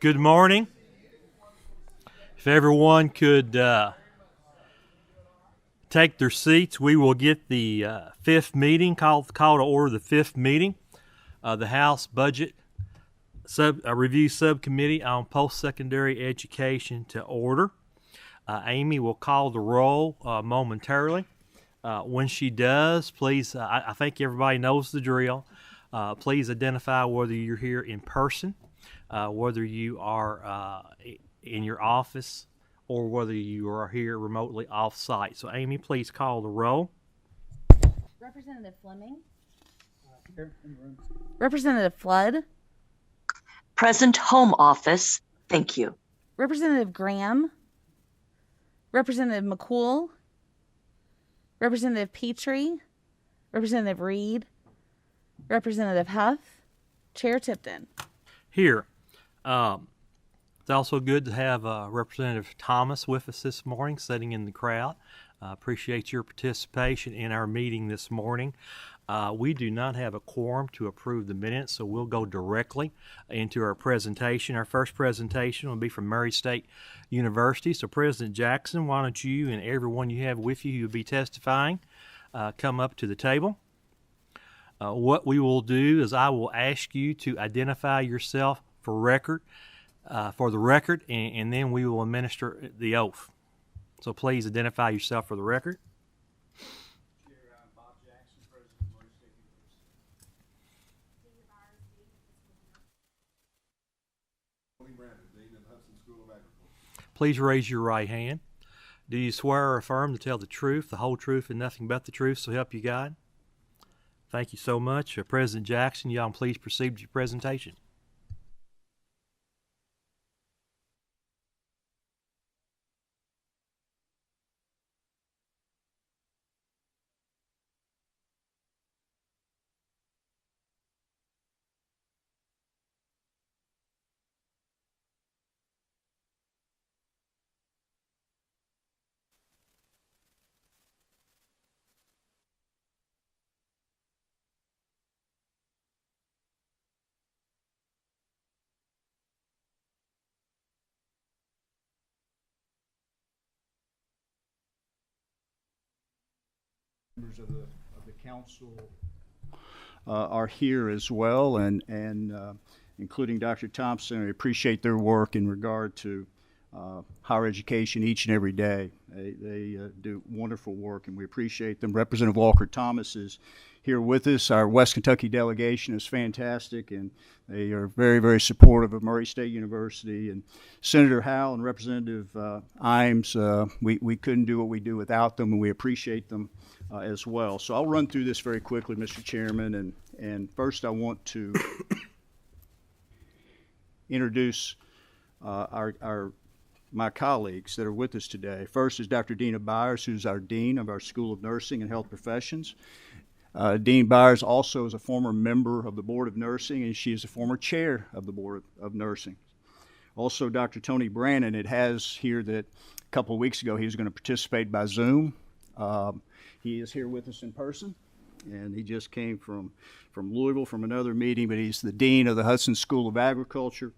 Good morning. If everyone could take their seats, we will get the fifth meeting, call to order the fifth meeting of the House Budget Review Subcommittee on Postsecondary Education to order. Amy will call the roll momentarily. When she does, please, I think everybody knows the drill. Please identify whether you're here in person, whether you are in your office, or whether you are here remotely off-site. So, Amy, please call the roll. Representative Fleming. Here in the room. Representative Flood. Present, home office. Thank you. Representative Graham. Representative McCool. Representative Petrie. Representative Reed. Representative Huff. Chair Tipton. Here. It's also good to have Representative Thomas with us this morning, sitting in the crowd. Appreciate your participation in our meeting this morning. We do not have a quorum to approve the minutes, so we'll go directly into our presentation. Our first presentation will be from Murray State University. So, President Jackson, why don't you and everyone you have with you who will be testifying come up to the table. What we will do is I will ask you to identify yourself for the record, and then we will administer the oath. So please identify yourself for the record. Chair, I'm Bob Jackson, President of Murray State University. Tony Brandon, Dean of the Hudson School of Agriculture. Please raise your right hand. Do you swear or affirm to tell the truth, the whole truth, and nothing but the truth, so help you God? Thank you so much. President Jackson, y'all please proceed with your presentation. Members of the council are here as well, and including Dr. Thompson. I appreciate their work in regard to higher education each and every day. They do wonderful work, and we appreciate them. Representative Walker Thomas is here with us. Our West Kentucky delegation is fantastic, and they are very, very supportive of Murray State University. And Senator Howell and Representative Imes, we couldn't do what we do without them, and we appreciate them as well. So I'll run through this very quickly, Mr. Chairman, and first I want to introduce my colleagues that are with us today. First is Dr. Dina Byers, who's our Dean of our School of Nursing and Health Professions. Dean Byers also is a former member of the Board of Nursing, and she is a former chair of the Board of Nursing. Also, Dr. Tony Brannon, it has here that a couple of weeks ago he was going to participate by Zoom. He is here with us in person, and he just came from Louisville from another meeting, but he's the Dean of the Hudson School of Agriculture.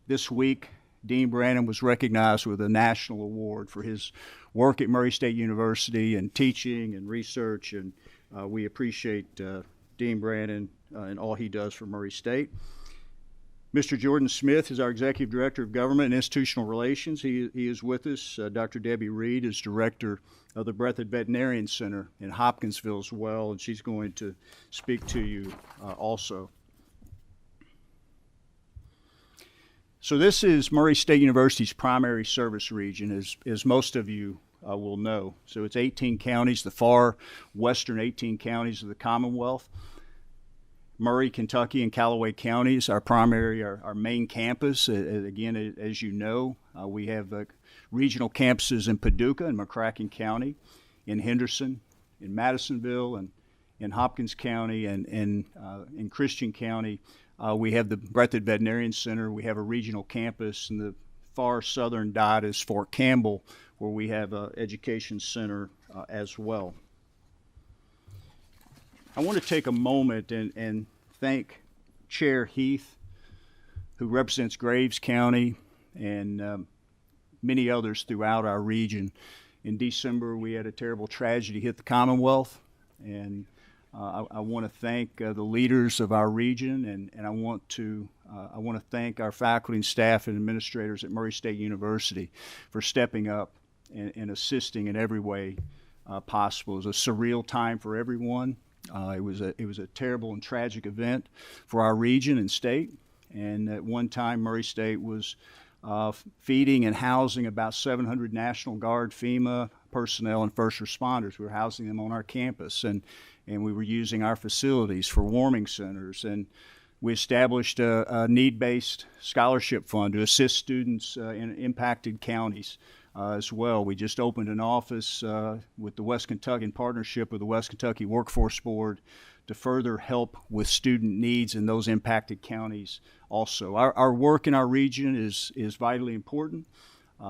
This week, Dean Brannon was recognized with a national award for his work at Murray State University and teaching and research, and we appreciate Dean Brannon and all he does for Murray State. Mr. Jordan Smith is our Executive Director of Government and Institutional Relations. He is with us. Dr. Debbie Reed is Director of the Breathitt Veterinarian Center in Hopkinsville as well, and she's going to speak to you also. So this is Murray State University's primary service region, as most of you will know. So it's 18 counties, the far western 18 counties of the Commonwealth. Murray, Kentucky, and Callaway counties, our main campus. Again, as you know, we have regional campuses in Paducah and McCracken County, in Henderson, in Madisonville, and in Hopkins County, and in Christian County. We have the Breathitt Veterinarian Center. We have a regional campus, and the far southern dot is Fort Campbell, where we have an education center as well. I want to take a moment and thank Chair Heath, who represents Graves County and many others throughout our region. In December, we had a terrible tragedy hit the Commonwealth, and I want to thank the leaders of our region, and I want to thank our faculty and staff and administrators at Murray State University for stepping up and assisting in every way possible. It was a surreal time for everyone. It was a terrible and tragic event for our region and state. And at one time, Murray State was feeding and housing about 700 National Guard, FEMA personnel, and first responders. We were housing them on our campus, and we were using our facilities for warming centers. And we established a need-based scholarship fund to assist students in impacted counties as well. We just opened an office with the West Kentucky, in partnership with the West Kentucky Workforce Board, to further help with student needs in those impacted counties also. Our work in our region is vitally important.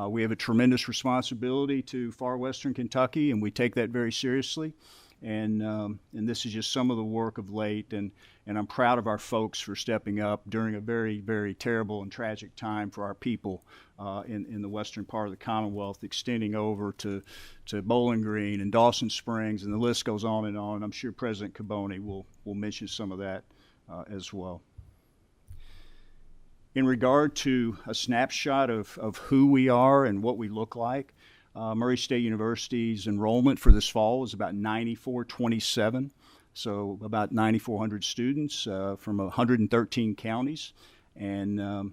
We have a tremendous responsibility to far western Kentucky, and we take that very seriously. And this is just some of the work of late, and I'm proud of our folks for stepping up during a very, very terrible and tragic time for our people in the western part of the Commonwealth, extending over to Bowling Green and Dawson Springs, and the list goes on and on. I'm sure President Caboni will mention some of that as well. In regard to a snapshot of who we are and what we look like, Murray State University's enrollment for this fall was about 9,427, so about 9,400 students from 113 counties. And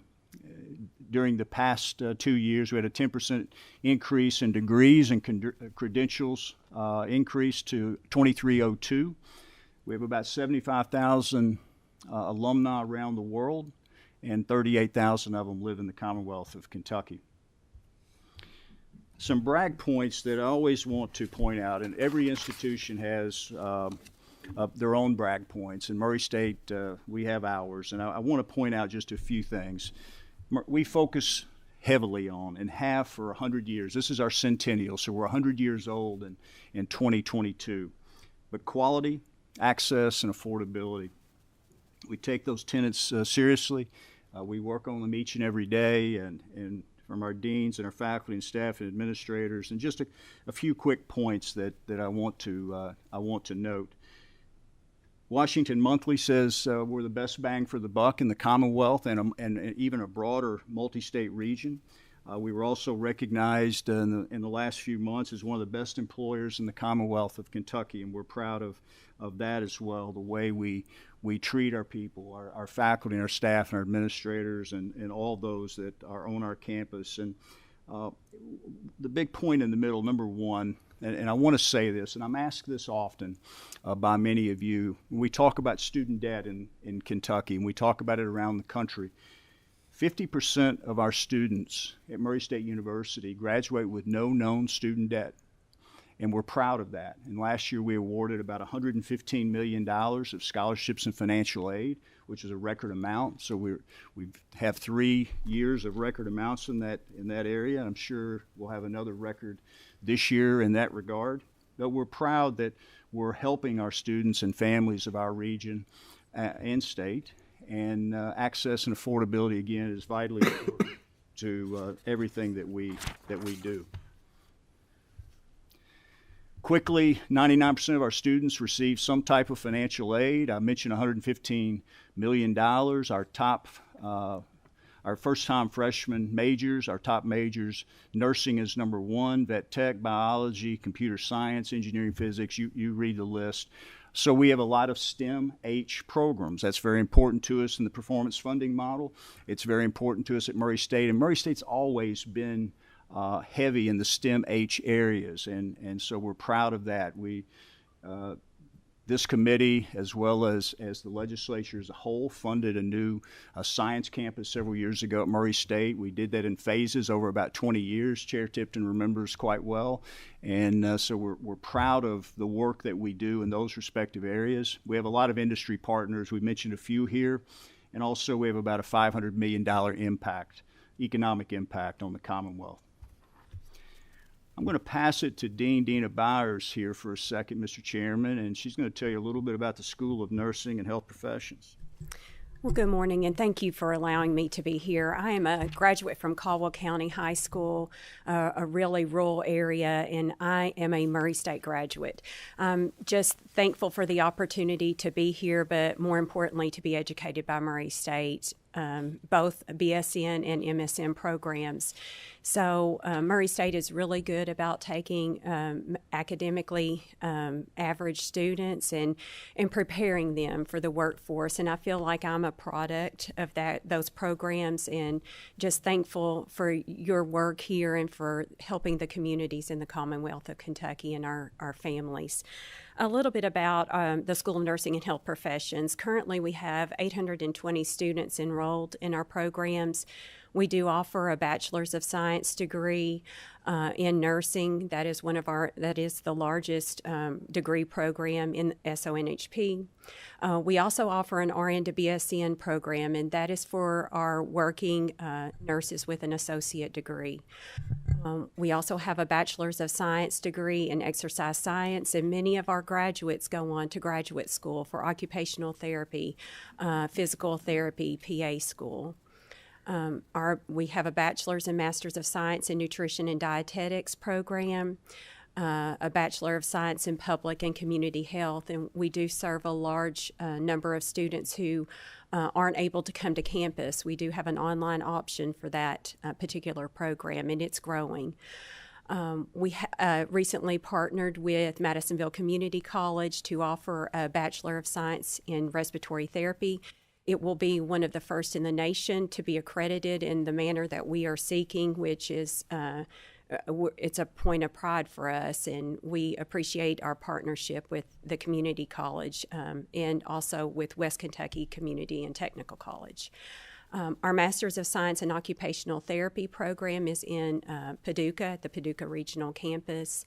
during the past 2 years, we had a 10% increase in degrees and credentials, increase to 2,302. We have about 75,000 alumni around the world, and 38,000 of them live in the Commonwealth of Kentucky. Some brag points that I always want to point out, and every institution has their own brag points. In Murray State, we have ours, and I want to point out just a few things. We focus heavily on and have for 100 years. This is our centennial, so we're 100 years old in 2022. But quality, access, and affordability. We take those tenets seriously. We work on them each and every day, and from our deans and our faculty and staff and administrators. And just a few quick points that I want to note. Washington Monthly says we're the best bang for the buck in the Commonwealth and even a broader multi-state region. We were also recognized in the last few months as one of the best employers in the Commonwealth of Kentucky, and we're proud of that as well, the way we treat our people, our faculty and our staff and our administrators and all those that are on our campus. And the big point in the middle, number one, and I want to say this, and I'm asked this often by many of you, when we talk about student debt in Kentucky, and we talk about it around the country, 50% of our students at Murray State University graduate with no known student debt, and we're proud of that. And last year we awarded about $115 million of scholarships and financial aid, which is a record amount. So we have 3 years of record amounts in that area. I'm sure we'll have another record this year in that regard. But we're proud that we're helping our students and families of our region and state. And access and affordability, again, is vitally important to everything that we do. Quickly, 99% of our students receive some type of financial aid. I mentioned $115 million. Our first-time freshman majors, our top majors, nursing is number one, vet tech, biology, computer science, engineering, physics. You read the list. So we have a lot of STEM-H programs. That's very important to us in the performance funding model. It's very important to us at Murray State, and Murray State's always been heavy in the STEM-H areas, and so we're proud of that. This committee, as well as the legislature as a whole, funded a new science campus several years ago at Murray State. We did that in phases over about 20 years. Chair Tipton remembers quite well. And so we're proud of the work that we do in those respective areas. We have a lot of industry partners. We mentioned a few here. And also we have about a $500 million economic impact on the Commonwealth. I'm going to pass it to Dina Byers here for a second, Mr. Chairman, and she's going to tell you a little bit about the School of Nursing and Health Professions. Well, good morning, and thank you for allowing me to be here. I am a graduate from Caldwell County High School, a really rural area, and I am a Murray State graduate. I'm just thankful for the opportunity to be here, but more importantly, to be educated by Murray State, both BSN and MSN programs. So Murray State is really good about taking academically average students and preparing them for the workforce. And I feel like I'm a product of those programs, and just thankful for your work here and for helping the communities in the Commonwealth of Kentucky and our families. A little bit about the School of Nursing and Health Professions. Currently, we have 820 students enrolled in our programs. We do offer a Bachelor's of Science degree in nursing. That is the largest degree program in SONHP. We also offer an RN to BSN program, and that is for our working nurses with an associate degree. We also have a Bachelor's of Science degree in exercise science, and many of our graduates go on to graduate school for occupational therapy, physical therapy, PA school. We have a Bachelor's and Master's of Science in Nutrition and Dietetics program, a Bachelor of Science in Public and Community Health, and we do serve a large number of students who aren't able to come to campus. We do have an online option for that particular program, and it's growing. We recently partnered with Madisonville Community College to offer a Bachelor of Science in Respiratory Therapy. It will be one of the first in the nation to be accredited in the manner that we are seeking, which is it's a point of pride for us, and we appreciate our partnership with the community college and also with West Kentucky Community and Technical College. Our Master's of Science in Occupational Therapy program is in Paducah, at the Paducah Regional Campus.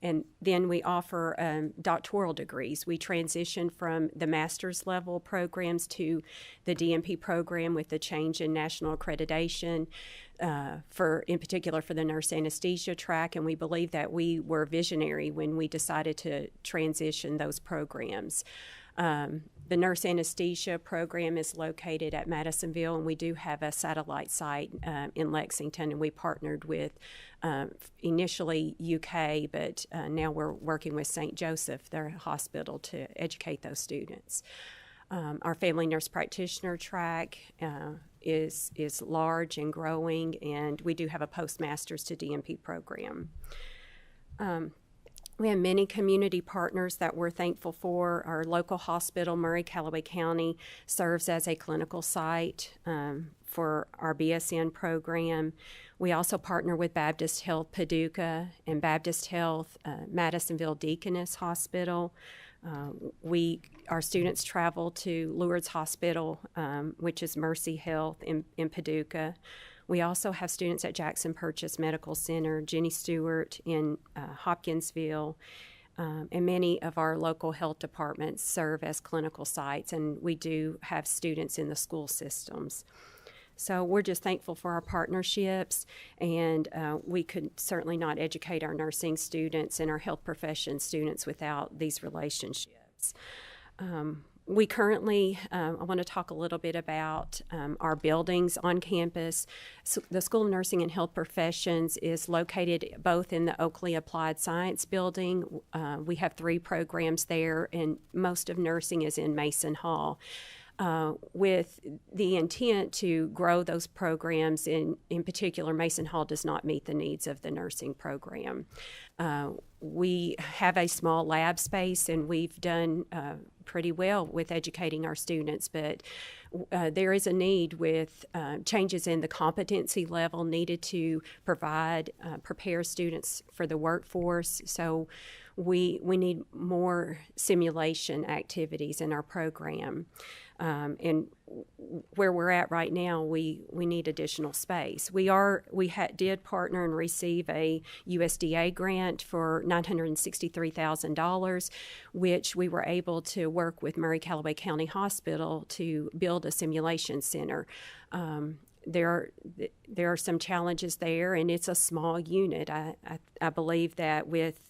And then we offer doctoral degrees. We transition from the master's level programs to the DNP program with the change in national accreditation, in particular for the nurse anesthesia track. And we believe that we were visionary when we decided to transition those programs. The nurse anesthesia program is located at Madisonville, and we do have a satellite site in Lexington, and we partnered with initially UK, but now we're working with St. Joseph, their hospital, to educate those students. Our family nurse practitioner track is large and growing, and we do have a postmaster's to DNP program. We have many community partners that we're thankful for. Our local hospital, Murray-Callaway County, serves as a clinical site for our BSN program. We also partner with Baptist Health Paducah and Baptist Health Madisonville Deaconess Hospital. Our students travel to Lourdes Hospital, which is Mercy Health in Paducah. We also have students at Jackson Purchase Medical Center, Jenny Stewart in Hopkinsville, and many of our local health departments serve as clinical sites, and we do have students in the school systems. So we're just thankful for our partnerships, and we could certainly not educate our nursing students and our health profession students without these relationships. We currently, I want to talk a little bit about our buildings on campus. So the School of Nursing and Health Professions is located both in the Oakley Applied Science Building. We have 3 programs there, and most of nursing is in Mason Hall. With the intent to grow those programs. In particular, Mason Hall does not meet the needs of the nursing program. We have a small lab space, and we've done pretty well with educating our students, but there is a need with changes in the competency level needed to prepare students for the workforce. So we need more simulation activities in our program. And where we're at right now, we need additional space. We did partner and receive a USDA grant for $963,000, which we were able to work with Murray-Callaway County Hospital to build a simulation center. There are some challenges there, and it's a small unit. I believe that with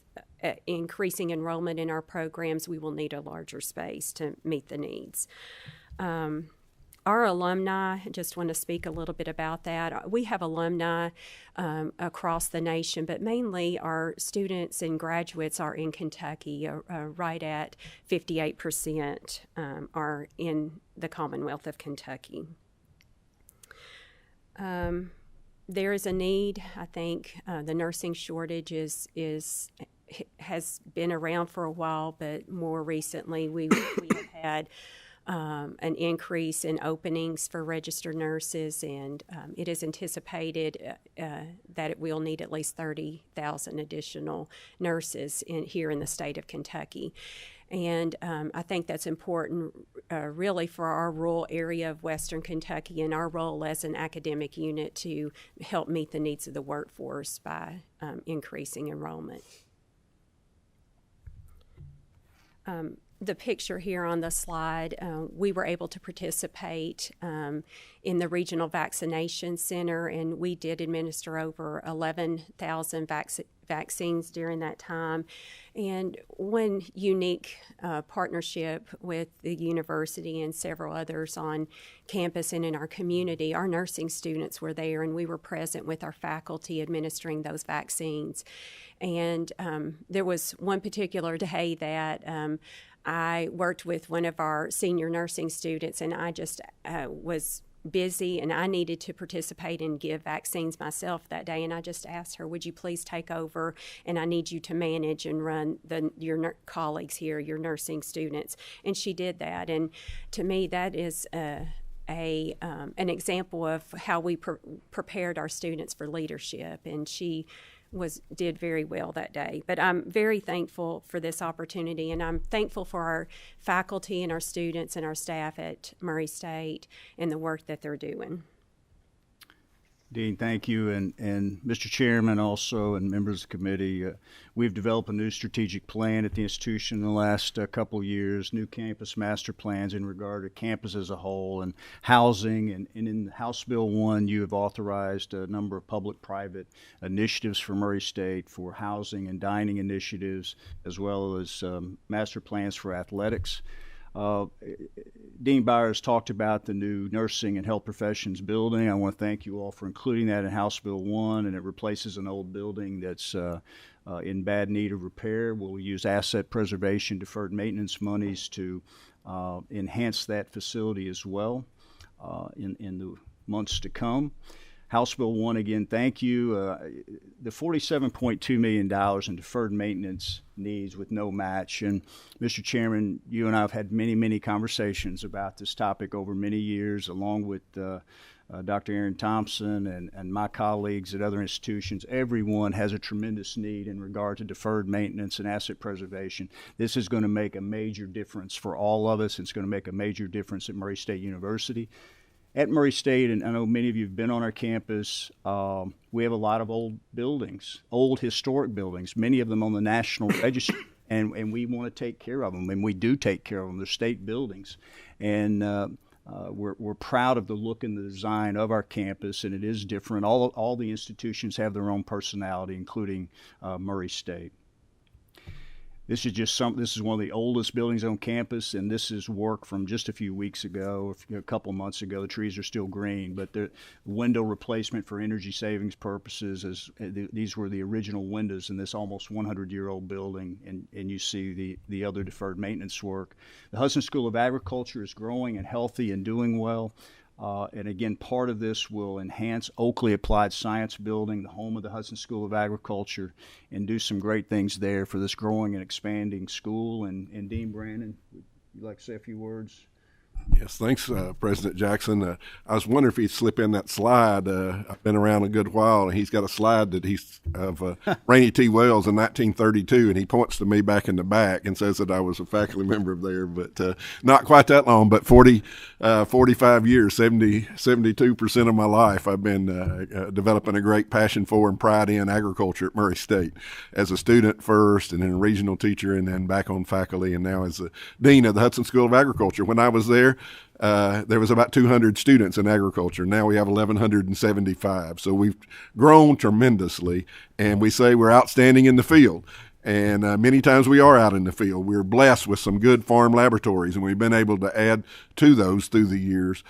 increasing enrollment in our programs, we will need a larger space to meet the needs. Our alumni, I just want to speak a little bit about that. We have alumni across the nation, but mainly our students and graduates are in Kentucky. Right at 58% are in the Commonwealth of Kentucky. There is a need. I think the nursing shortage has been around for a while, but more recently we have had an increase in openings for registered nurses, and it is anticipated that it will need at least 30,000 additional nurses here in the state of Kentucky. And I think that's important really for our rural area of Western Kentucky and our role as an academic unit to help meet the needs of the workforce by increasing enrollment. The picture here on the slide, we were able to participate in the Regional Vaccination Center, and we did administer over 11,000 vaccines during that time. And one unique partnership with the university and several others on campus and in our community, our nursing students were there, and we were present with our faculty administering those vaccines. And there was one particular day that I worked with one of our senior nursing students, and I just was busy and I needed to participate and give vaccines myself that day, and I just asked her, would you please take over, and I need you to manage and run your colleagues here, your nursing students. And she did that, and to me that is an example of how we prepared our students for leadership, and she did very well that day. But I'm very thankful for this opportunity, and I'm thankful for our faculty and our students and our staff at Murray State and the work that they're doing. Dean, thank you, and Mr. Chairman also, and members of the committee. We've developed a new strategic plan at the institution in the last couple of years, new campus master plans in regard to campus as a whole and housing. And in House Bill 1, you have authorized a number of public-private initiatives for Murray State for housing and dining initiatives, as well as master plans for athletics. Dean Byers talked about the new nursing and health professions building. I want to thank you all for including that in House Bill 1, and it replaces an old building that's in bad need of repair. We'll use asset preservation, deferred maintenance monies to enhance that facility as well in the months to come. House Bill 1, again, thank you. The $47.2 million in deferred maintenance needs with no match. And Mr. Chairman, you and I have had many, many conversations about this topic over many years, along with Dr. Aaron Thompson and my colleagues at other institutions. Everyone has a tremendous need in regard to deferred maintenance and asset preservation. This is going to make a major difference for all of us. It's going to make a major difference at Murray State University. At Murray State, and I know many of you have been on our campus, we have a lot of old buildings, old historic buildings, many of them on the National Register, and we want to take care of them, and we do take care of them. They're state buildings, and we're proud of the look and the design of our campus, and it is different. All the institutions have their own personality, including Murray State. This is one of the oldest buildings on campus, and this is work from just a few weeks ago, a couple months ago. The trees are still green, but the window replacement for energy savings purposes, these were the original windows in this almost 100-year-old building, and you see the other deferred maintenance work. The Hudson School of Agriculture is growing and healthy and doing well. And again, part of this will enhance Oakley Applied Science Building, the home of the Hudson School of Agriculture, and do some great things there for this growing and expanding school. And Dean Brandon, would you like to say a few words? Yes, thanks, President Jackson. I was wondering if he'd slip in that slide. I've been around a good while, and he's got a slide that he's of Rainey T. Wells in 1932, and he points to me back in the back and says that I was a faculty member there, but not quite that long, but 45 years, 72% of my life, I've been developing a great passion for and pride in agriculture at Murray State as a student first, and then a regional teacher, and then back on faculty, and now as the dean of the Hudson School of Agriculture. When I was there was about 200 students in agriculture. Now we have 1,175. So we've grown tremendously, and we say we're outstanding in the field. And many times we are out in the field. We're blessed with some good farm laboratories, and we've been able to add to those through the years.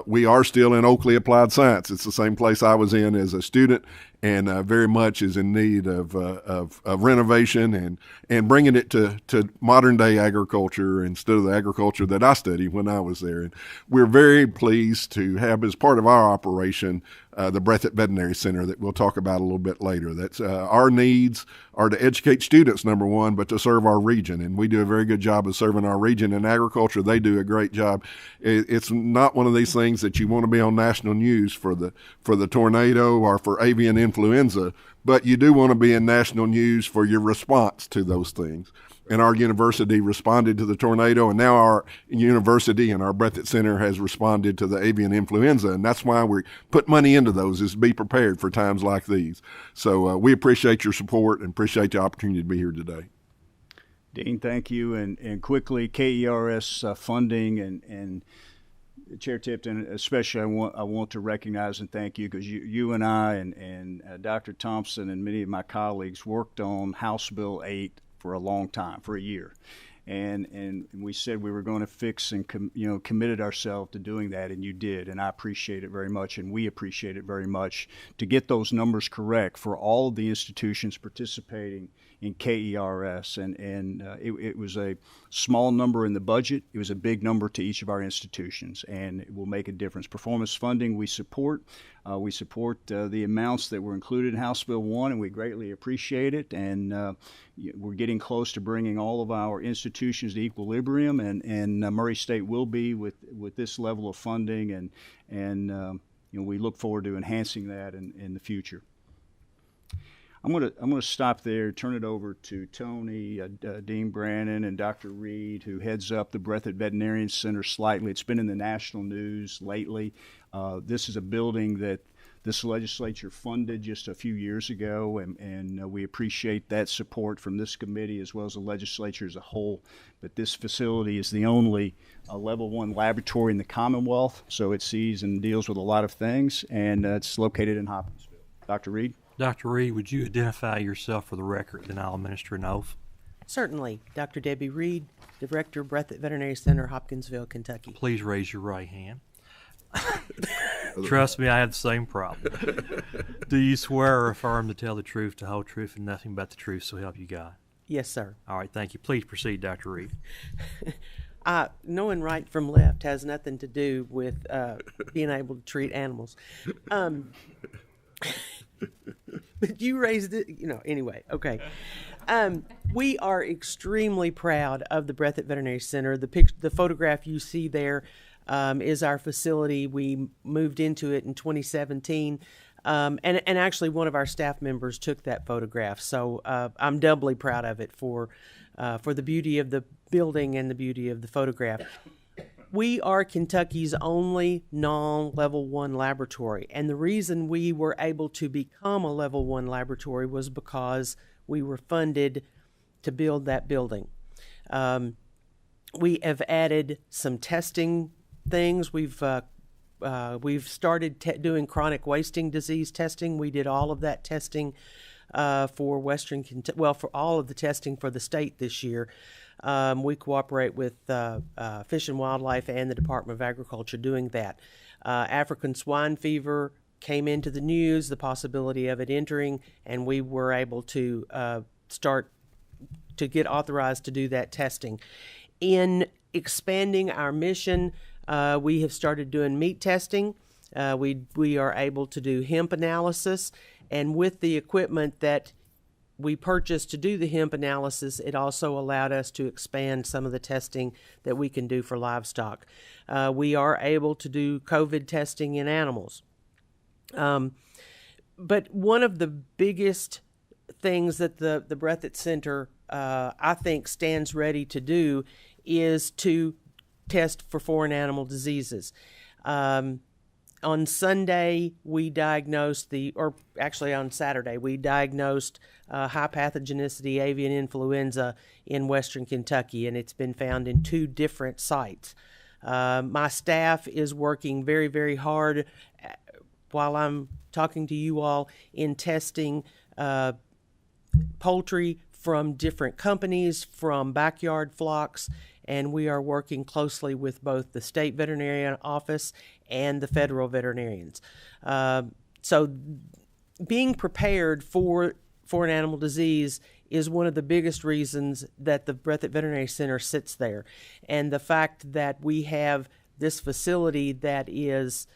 We are still in Oakley Applied Science. It's the same place I was in as a student, and very much is in need of renovation and bringing it to modern day agriculture instead of the agriculture that I studied when I was there. And we're very pleased to have as part of our operation the Breathitt Veterinary Center that we'll talk about a little bit later. That's our needs are to educate students, number one, but to serve our region. And we do a very good job of serving our region. In agriculture, they do a great job. It's not one of these things that you want to be on national news for the tornado or for avian influenza, but you do want to be in national news for your response to those things. And our university responded to the tornado, and now our university and our Breathitt Center has responded to the avian influenza, and that's why we put money into those, is to be prepared for times like these. So we appreciate your support and appreciate the opportunity to be here today. Dean, thank you. And quickly, KERS funding and Chair Tipton, especially I want to recognize and thank you, because you and I and Dr. Thompson and many of my colleagues worked on House Bill 8 for a long time, for a year. And we said we were going to fix and committed ourselves to doing that, and you did, and I appreciate it very much, and we appreciate it very much to get those numbers correct for all of the institutions participating in KERS, and it was a small number in the budget. It was a big number to each of our institutions, and it will make a difference. Performance funding we support. We support the amounts that were included in House Bill 1, and we greatly appreciate it. And we're getting close to bringing all of our institutions to equilibrium, and Murray State will be with this level of funding, and we look forward to enhancing that in the future. I'm gonna stop there, turn it over to Tony, Dean Brannon, and Dr. Reed, who heads up the Breathitt Veterinarian Center slightly. It's been in the national news lately. This is a building that this legislature funded just a few years ago, and we appreciate that support from this committee as well as the legislature as a whole. But this facility is the only level 1 laboratory in the Commonwealth, so it sees and deals with a lot of things, and it's located in Hopkinsville. Dr. Reed? Dr. Reed, would you identify yourself for the record, then I'll administer an oath? Certainly. Dr. Debbie Reed, Director, Breathitt Veterinary Center, Hopkinsville, Kentucky. Please raise your right hand. Trust me, I have the same problem. Do you swear or affirm to tell the truth, the whole truth, and nothing but the truth, so help you God? Yes, sir. All right, thank you. Please proceed, Dr. Reed. Knowing right from left has nothing to do with being able to treat animals. But you raised it, anyway, okay. We are extremely proud of the Breathitt Veterinary Center. The photograph you see there is our facility. We moved into it in 2017, and actually one of our staff members took that photograph. So I'm doubly proud of it for the beauty of the building and the beauty of the photograph. We are Kentucky's only non-level 1 laboratory, and the reason we were able to become a level 1 laboratory was because we were funded to build that building. We have added some testing things. We've started doing chronic wasting disease testing. We did all of that testing for Western Kentucky, for all of the testing for the state this year. We cooperate with Fish and Wildlife and the Department of Agriculture doing that. African swine fever came into the news, the possibility of it entering, and we were able to start to get authorized to do that testing. In expanding our mission, we have started doing meat testing. We are able to do hemp analysis, and with the equipment that we purchased to do the hemp analysis, it also allowed us to expand some of the testing that we can do for livestock. We are able to do COVID testing in animals. But one of the biggest things that the Breathitt Center, I think, stands ready to do is to test for foreign animal diseases. On Sunday, we diagnosed on Saturday, we diagnosed high pathogenicity avian influenza in Western Kentucky, and it's been found in 2 different sites. My staff is working very, very hard while I'm talking to you all in testing poultry from different companies, from backyard flocks, and we are working closely with both the state veterinarian office and the federal veterinarians. So being prepared for an animal disease is one of the biggest reasons that the Breathitt Veterinary Center sits there. And the fact that we have this facility that is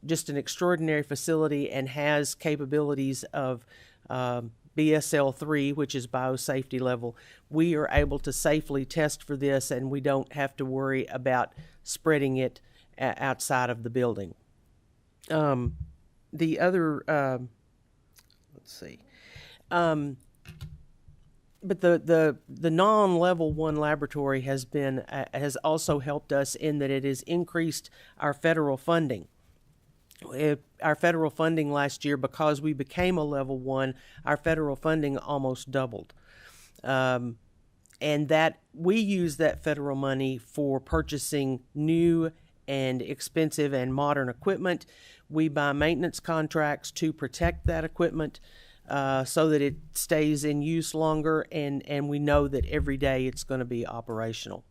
just an extraordinary facility and has capabilities of BSL-3, which is biosafety level, we are able to safely test for this, and we don't have to worry about spreading it outside of the building. The other, let's see, but the non-level 1 laboratory has also helped us in that it has increased our federal funding. Our federal funding last year, because we became a level 1, our federal funding almost doubled. And that we use that federal money for purchasing new and expensive and modern equipment. We buy maintenance contracts to protect that equipment so that it stays in use longer, and we know that every day it's going to be operational.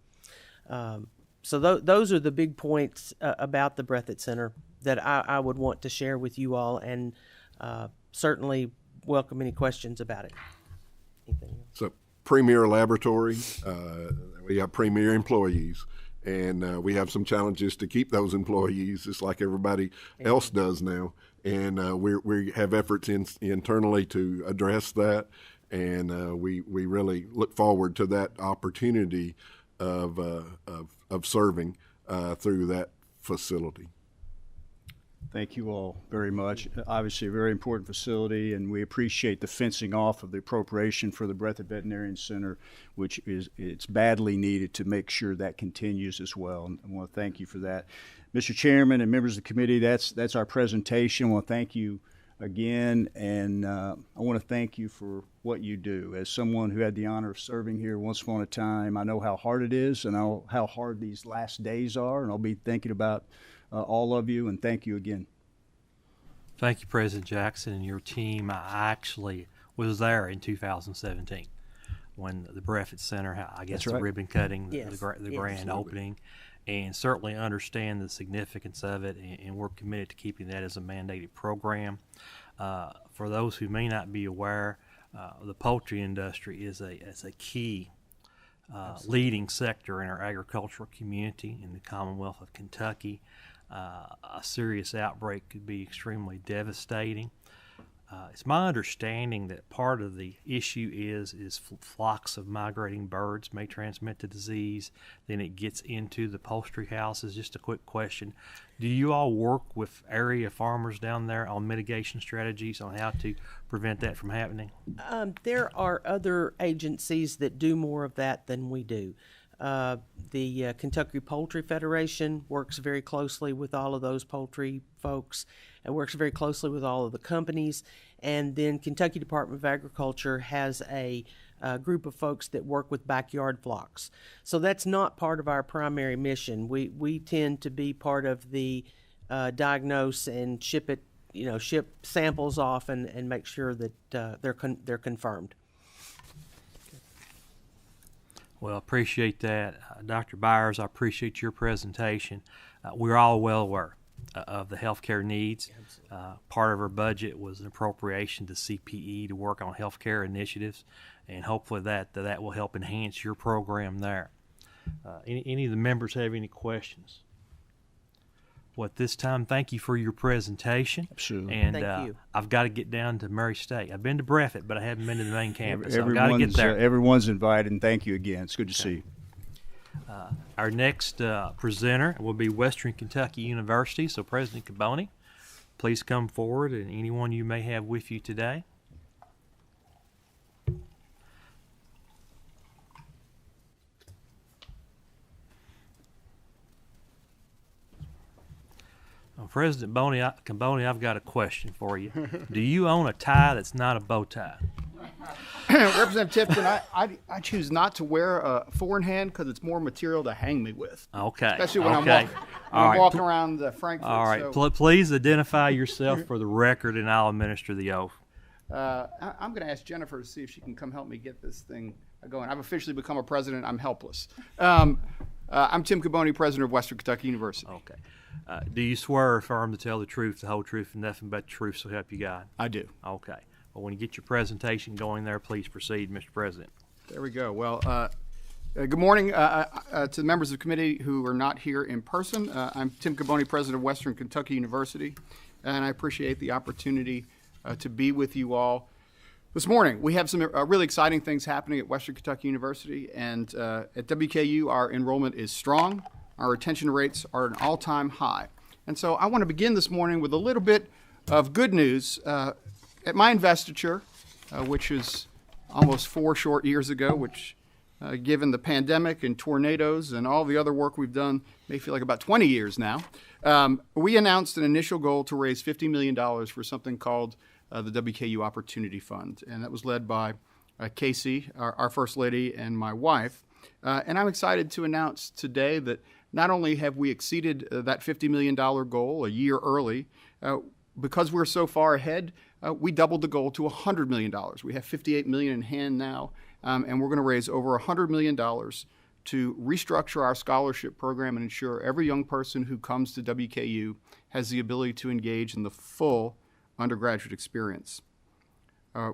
So those are the big points about the Breathitt Center that I would want to share with you all, and certainly welcome any questions about it. Anything else? So, premier laboratory, we have premier employees, and we have some challenges to keep those employees, just like everybody else does now. And we have efforts internally to address that, and we really look forward to that opportunity of serving through that facility. Thank you all very much. Obviously, a very important facility, and we appreciate the fencing off of the appropriation for the Breathitt Veterinarian Center, which it's badly needed to make sure that continues as well. And I want to thank you for that. Mr. Chairman and members of the committee, that's our presentation. I want to thank you again, and I want to thank you for what you do. As someone who had the honor of serving here once upon a time, I know how hard it is, and I know how hard these last days are, and I'll be thinking about all of you, and thank you again. Thank you, President Jackson, and your team. I actually was there in 2017 when the Breathitt Center, I guess, That's right. the ribbon cutting, Yes. the grand opening, and certainly understand the significance of it, and we're committed to keeping that as a mandated program. For those who may not be aware, the poultry industry is a key leading sector in our agricultural community in the Commonwealth of Kentucky. A serious outbreak could be extremely devastating. It's my understanding that part of the issue is flocks of migrating birds may transmit the disease. Then it gets into the poultry houses. Just a quick question. Do you all work with area farmers down there on mitigation strategies on how to prevent that from happening? There are other agencies that do more of that than we do. The Kentucky Poultry Federation works very closely with all of those poultry folks and works very closely with all of the companies. And then Kentucky Department of Agriculture has a group of folks that work with backyard flocks. So that's not part of our primary mission. We tend to be part of the diagnose and ship samples off and make sure that they're confirmed. Well, I appreciate that. Dr. Byers, I appreciate your presentation. We're all well aware of the healthcare needs. Part of our budget was an appropriation to CPE to work on healthcare initiatives, and hopefully that will help enhance your program there. Any of the members have any questions? Well, at this time, thank you for your presentation. Absolutely. And Thank you. I've got to get down to Murray State. I've been to Breathitt, but I haven't been to the main campus. So I've got to get there. Everyone's invited, and thank you again. It's good to see you. Our next presenter will be Western Kentucky University. So President Caboni, please come forward, and anyone you may have with you today. President Caboni, I've got a question for you. Do you own a tie that's not a bow tie? Representative Tipton, I choose not to wear a four-in-hand because it's more material to hang me with. Okay. Especially when okay. I'm walking around Frankfurt. All right. So. Please identify yourself for the record, and I'll administer the oath. I'm going to ask Jennifer to see if she can come help me get this thing going. I've officially become a president. I'm helpless. I'm Tim Caboni, president of Western Kentucky University. Okay. Do you swear or affirm to tell the truth, the whole truth, and nothing but the truth, so help you God? I do. Okay. Well, when you get your presentation going there, please proceed, Mr. President. There we go. Well, good morning to the members of the committee who are not here in person. I'm Tim Caboni, president of Western Kentucky University, and I appreciate the opportunity to be with you all this morning. We have some really exciting things happening at Western Kentucky University, and at WKU, our enrollment is strong. Our retention rates are at an all-time high. And so I want to begin this morning with a little bit of good news. At my investiture, which is almost 4 short years ago, which given the pandemic and tornadoes and all the other work we've done, may feel like about 20 years now, we announced an initial goal to raise $50 million for something called the WKU Opportunity Fund. And that was led by Casey, our First Lady, and my wife. And I'm excited to announce today that not only have we exceeded that $50 million goal a year early, because we're so far ahead, we doubled the goal to $100 million. We have $58 million in hand now, and we're going to raise over $100 million to restructure our scholarship program and ensure every young person who comes to WKU has the ability to engage in the full undergraduate experience.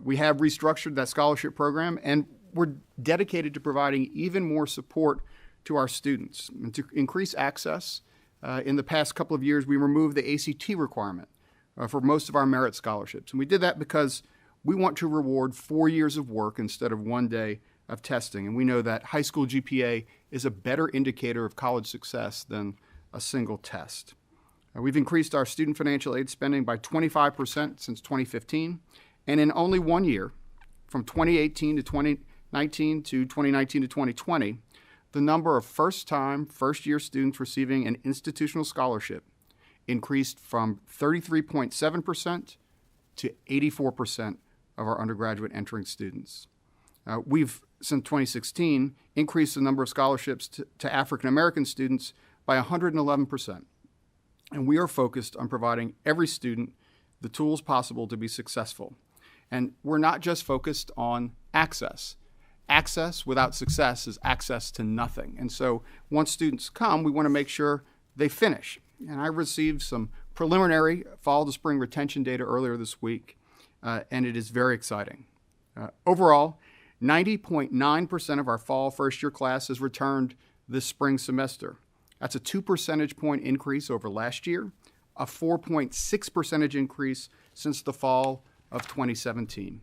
We have restructured that scholarship program, and we're dedicated to providing even more support to our students. And to increase access, in the past couple of years, we removed the ACT requirement for most of our merit scholarships. And we did that because we want to reward 4 years of work instead of 1 day of testing. And we know that high school GPA is a better indicator of college success than a single test. We've increased our student financial aid spending by 25% since 2015. And in only 1 year, from 2018 to 2019 to 2019 to 2020, the number of first-year students receiving an institutional scholarship increased from 33.7% to 84% of our undergraduate entering students. We've, since 2016, increased the number of scholarships to African American students by 111%. And we are focused on providing every student the tools possible to be successful. And we're not just focused on access. Access without success is access to nothing. And so once students come, we want to make sure they finish. And I received some preliminary fall to spring retention data earlier this week, and it is very exciting. Overall, 90.9% of our fall first-year class has returned this spring semester. That's a 2 percentage point increase over last year, a 4.6 percentage increase since the fall of 2017.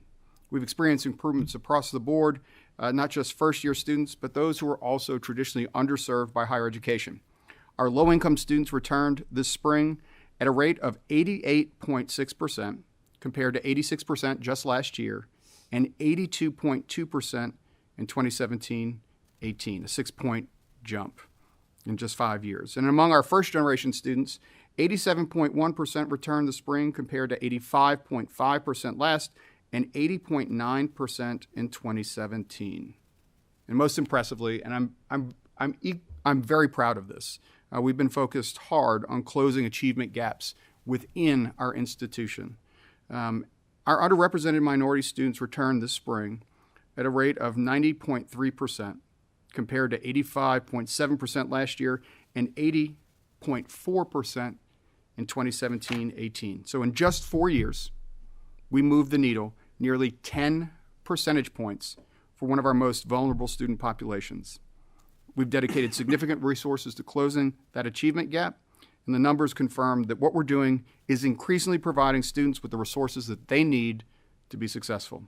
We've experienced improvements across the board, not just first-year students, but those who are also traditionally underserved by higher education. Our low-income students returned this spring at a rate of 88.6% compared to 86% just last year and 82.2% in 2017-18, a 6-point jump in just 5 years. And among our first-generation students, 87.1% returned this spring compared to 85.5% last and 80.9% in 2017. And most impressively, and I'm very proud of this, we've been focused hard on closing achievement gaps within our institution. Our underrepresented minority students returned this spring at a rate of 90.3% compared to 85.7% last year and 80.4% in 2017-18. So in just 4 years, we moved the needle nearly 10 percentage points for one of our most vulnerable student populations. We've dedicated significant resources to closing that achievement gap, and the numbers confirm that what we're doing is increasingly providing students with the resources that they need to be successful.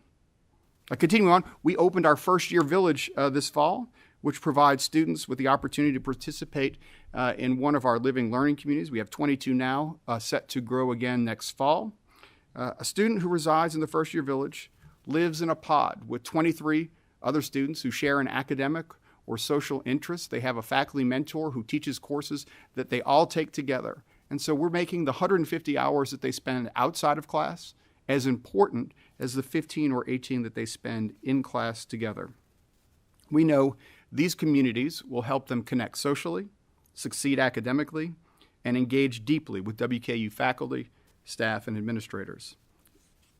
Continuing on, we opened our first-year village this fall, which provides students with the opportunity to participate in one of our living learning communities. We have 22 now, set to grow again next fall. A student who resides in the first-year village lives in a pod with 23 other students who share an academic or social interest. They have a faculty mentor who teaches courses that they all take together. And so we're making the 150 hours that they spend outside of class as important as the 15 or 18 that they spend in class together. We know these communities will help them connect socially, succeed academically, and engage deeply with WKU faculty, staff, and administrators.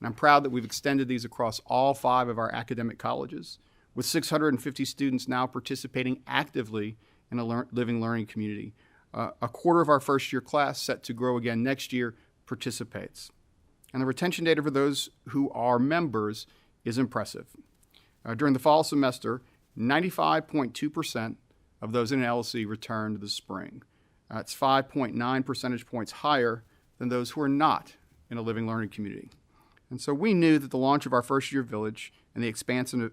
And I'm proud that we've extended these across all 5 of our academic colleges, with 650 students now participating actively in a living learning community. A quarter of our first-year class, set to grow again next year, participates. And the retention data for those who are members is impressive. During the fall semester, 95.2% of those in an LLC returned this spring. It's 5.9 percentage points higher than those who are not in a living learning community. And so we knew that the launch of our first-year village and the expansion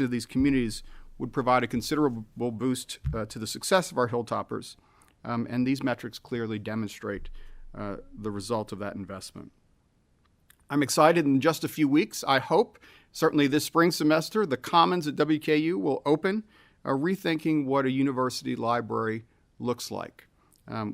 of these communities would provide a considerable boost to the success of our Hilltoppers, and these metrics clearly demonstrate the result of that investment. I'm excited. In just a few weeks, I hope, certainly this spring semester, the Commons at WKU will open, rethinking what a university library looks like.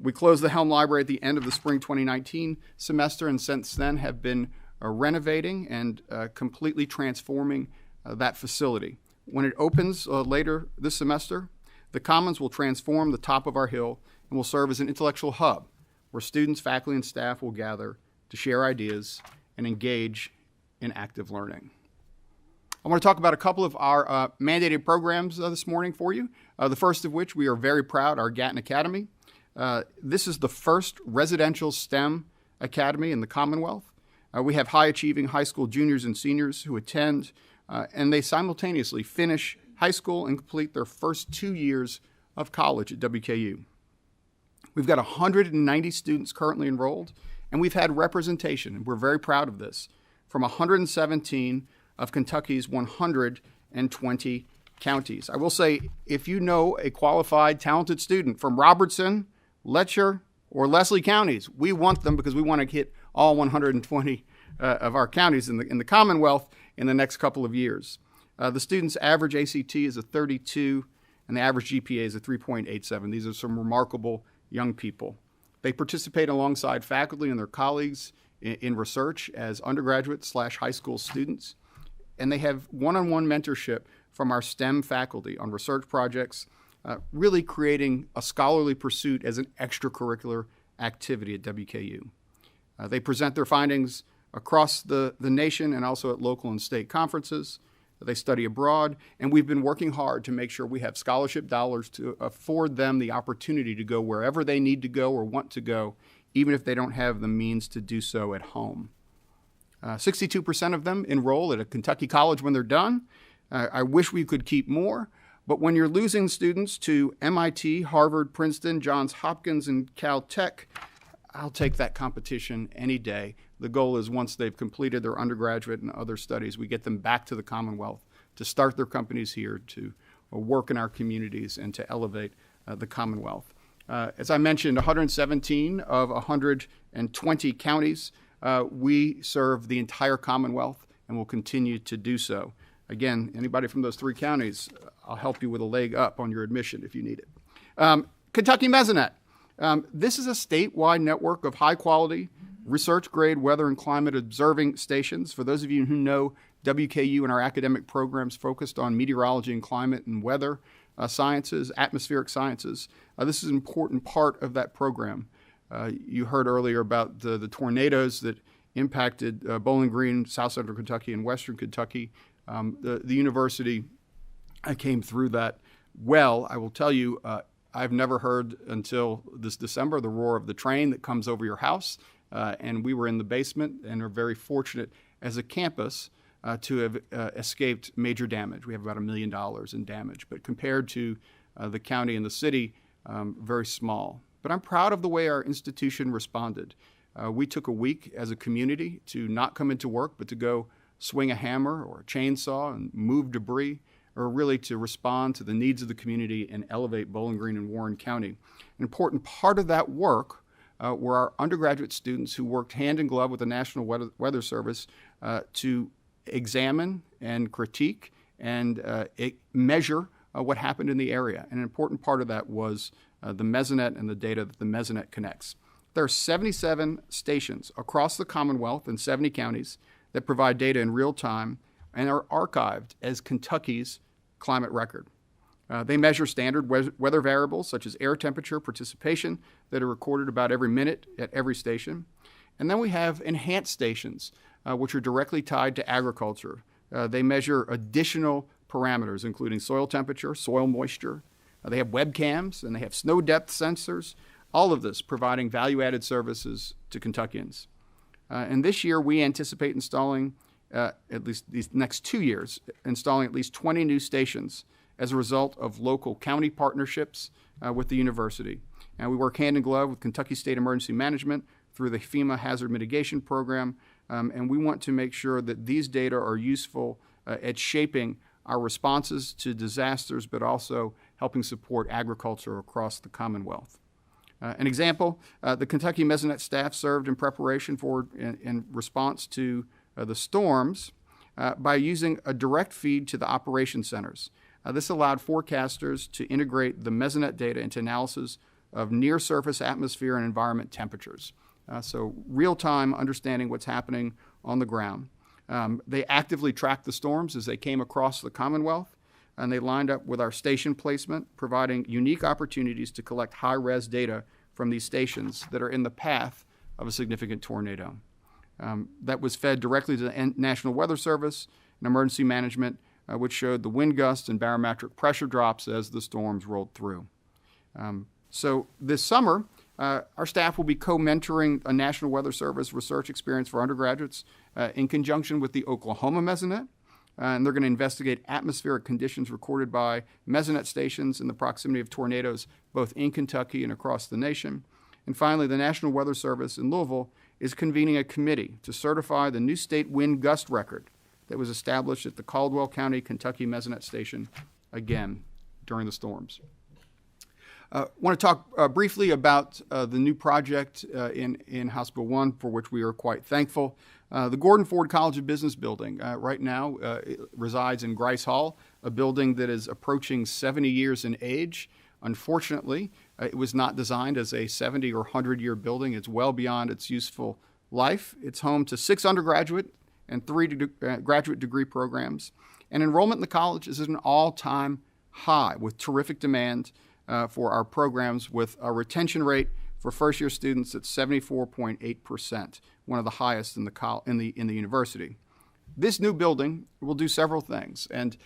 We closed the Helm Library at the end of the spring 2019 semester, and since then have been renovating and completely transforming that facility. When it opens later this semester, the Commons will transform the top of our hill and will serve as an intellectual hub where students, faculty, and staff will gather to share ideas and engage in active learning. I want to talk about a couple of our mandated programs this morning for you. The first of which we are very proud, our Gatton Academy. This is the first residential STEM academy in the Commonwealth. We have high-achieving high school juniors and seniors who attend, and they simultaneously finish high school and complete their first 2 years of college at WKU. We've got 190 students currently enrolled, and we've had representation, and we're very proud of this, from 117 of Kentucky's 120 counties. I will say, if you know a qualified, talented student from Robertson, Letcher, or Leslie counties, we want them because we want to hit all 120 of our counties in the Commonwealth in the next couple of years. The students' average ACT is a 32, and the average GPA is a 3.87. These are some remarkable young people. They participate alongside faculty and their colleagues in research as undergraduate/high school students, and they have one-on-one mentorship from our STEM faculty on research projects, really creating a scholarly pursuit as an extracurricular activity at WKU. They present their findings across the nation and also at local and state conferences. They study abroad, and we've been working hard to make sure we have scholarship dollars to afford them the opportunity to go wherever they need to go or want to go, even if they don't have the means to do so at home. 62% of them enroll at a Kentucky college when they're done. I wish we could keep more, but when you're losing students to MIT, Harvard, Princeton, Johns Hopkins, and Caltech, I'll take that competition any day. The goal is once they've completed their undergraduate and other studies, we get them back to the Commonwealth to start their companies here, to work in our communities, and to elevate the Commonwealth. As I mentioned, 117 of 120 counties, we serve the entire Commonwealth and will continue to do so. Again, anybody from those 3 counties, I'll help you with a leg up on your admission if you need it. Kentucky Mesonet. This is a statewide network of high-quality, research-grade weather and climate observing stations. For those of you who know WKU and our academic programs focused on meteorology and climate and weather sciences, atmospheric sciences, this is an important part of that program. You heard earlier about the tornadoes that impacted Bowling Green, South Central Kentucky, and Western Kentucky. The university came through that well. I will tell you, I've never heard until this December the roar of the train that comes over your house, and we were in the basement and are very fortunate as a campus to have escaped major damage. We have about $1 million in damage, but compared to the county and the city, very small. But I'm proud of the way our institution responded. We took a week as a community to not come into work, but to go swing a hammer or a chainsaw and move debris, or really to respond to the needs of the community and elevate Bowling Green and Warren County. An important part of that work were our undergraduate students who worked hand in glove with the National Weather Service to examine and critique and measure what happened in the area. And an important part of that was the Mesonet and the data that the Mesonet connects. There are 77 stations across the Commonwealth in 70 counties that provide data in real time and are archived as Kentucky's climate record. They measure standard weather variables such as air temperature, precipitation that are recorded about every minute at every station. And then we have enhanced stations which are directly tied to agriculture. They measure additional parameters, including soil temperature, soil moisture. They have webcams, and they have snow depth sensors, all of this providing value-added services to Kentuckians. And this year, we anticipate installing, at least these next 2 years, installing at least 20 new stations as a result of local county partnerships with the university. And we work hand in glove with Kentucky State Emergency Management through the FEMA Hazard Mitigation Program, and we want to make sure that these data are useful at shaping our responses to disasters, but also helping support agriculture across the Commonwealth. An example, the Kentucky Mesonet staff served in preparation for in response to the storms by using a direct feed to the operation centers. This allowed forecasters to integrate the Mesonet data into analysis of near-surface atmosphere and environment temperatures. So real-time understanding what's happening on the ground. They actively tracked the storms as they came across the Commonwealth, and they lined up with our station placement, providing unique opportunities to collect high-res data from these stations that are in the path of a significant tornado. That was fed directly to the National Weather Service and Emergency Management, which showed the wind gusts and barometric pressure drops as the storms rolled through. So this summer, our staff will be co-mentoring a National Weather Service research experience for undergraduates in conjunction with the Oklahoma Mesonet. And they're going to investigate atmospheric conditions recorded by Mesonet stations in the proximity of tornadoes, both in Kentucky and across the nation. And finally, the National Weather Service in Louisville is convening a committee to certify the new state wind gust record that was established at the Caldwell County, Kentucky Mesonet Station, again, during the storms. I want to talk briefly about the new project in House Bill 1, for which we are quite thankful. The Gordon Ford College of Business building right now it resides in Grice Hall, a building that is approaching 70 years in age. Unfortunately, it was not designed as a 70 or 100-year building. It's well beyond its useful life. It's home to 6 undergraduate and 3 graduate degree programs. And enrollment in the college is at an all-time high with terrific demand for our programs, with a retention rate for first-year students at 74.8%, one of the highest in the university. This new building will do several things. And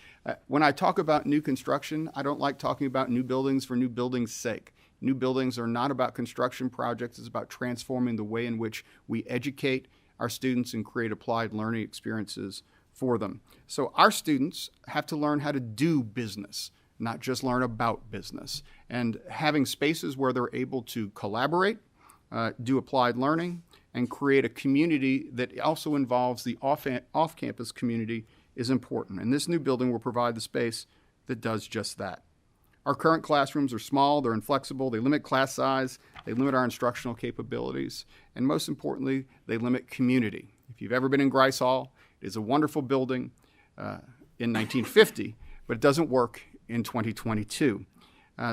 when I talk about new construction, I don't like talking about new buildings for new buildings' sake. New buildings are not about construction projects. It's about transforming the way in which we educate our students and create applied learning experiences for them. So our students have to learn how to do business, not just learn about business. And having spaces where they're able to collaborate, do applied learning, and create a community that also involves the off-campus community is important. And this new building will provide the space that does just that. Our current classrooms are small, they're inflexible, they limit class size, they limit our instructional capabilities, and most importantly, they limit community. If you've ever been in Grice Hall, it is a wonderful building in 1950, but it doesn't work in 2022.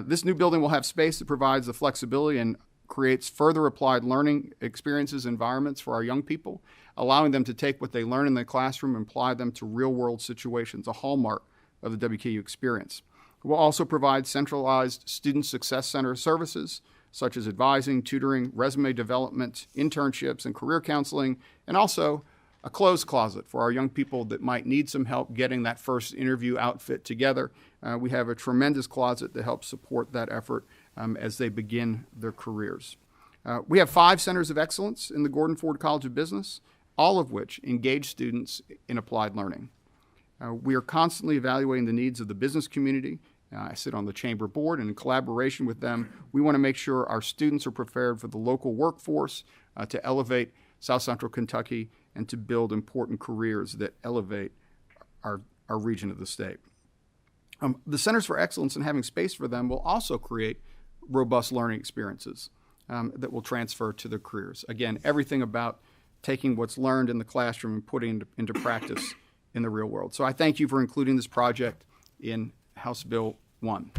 This new building will have space that provides the flexibility and creates further applied learning experiences, environments for our young people, allowing them to take what they learn in the classroom and apply them to real-world situations, a hallmark of the WKU experience. We'll also provide centralized Student Success Center services, such as advising, tutoring, resume development, internships, and career counseling, and also a clothes closet for our young people that might need some help getting that first interview outfit together. We have a tremendous closet that helps support that effort as they begin their careers. We have 5 centers of excellence in the Gordon Ford College of Business, all of which engage students in applied learning. We are constantly evaluating the needs of the business community. I sit on the chamber board, and in collaboration with them, we want to make sure our students are prepared for the local workforce to elevate South Central Kentucky and to build important careers that elevate our region of the state. The Centers for Excellence and having space for them will also create robust learning experiences that will transfer to their careers. Again, everything about taking what's learned in the classroom and putting it into practice in the real world. So I thank you for including this project in House Bill 1.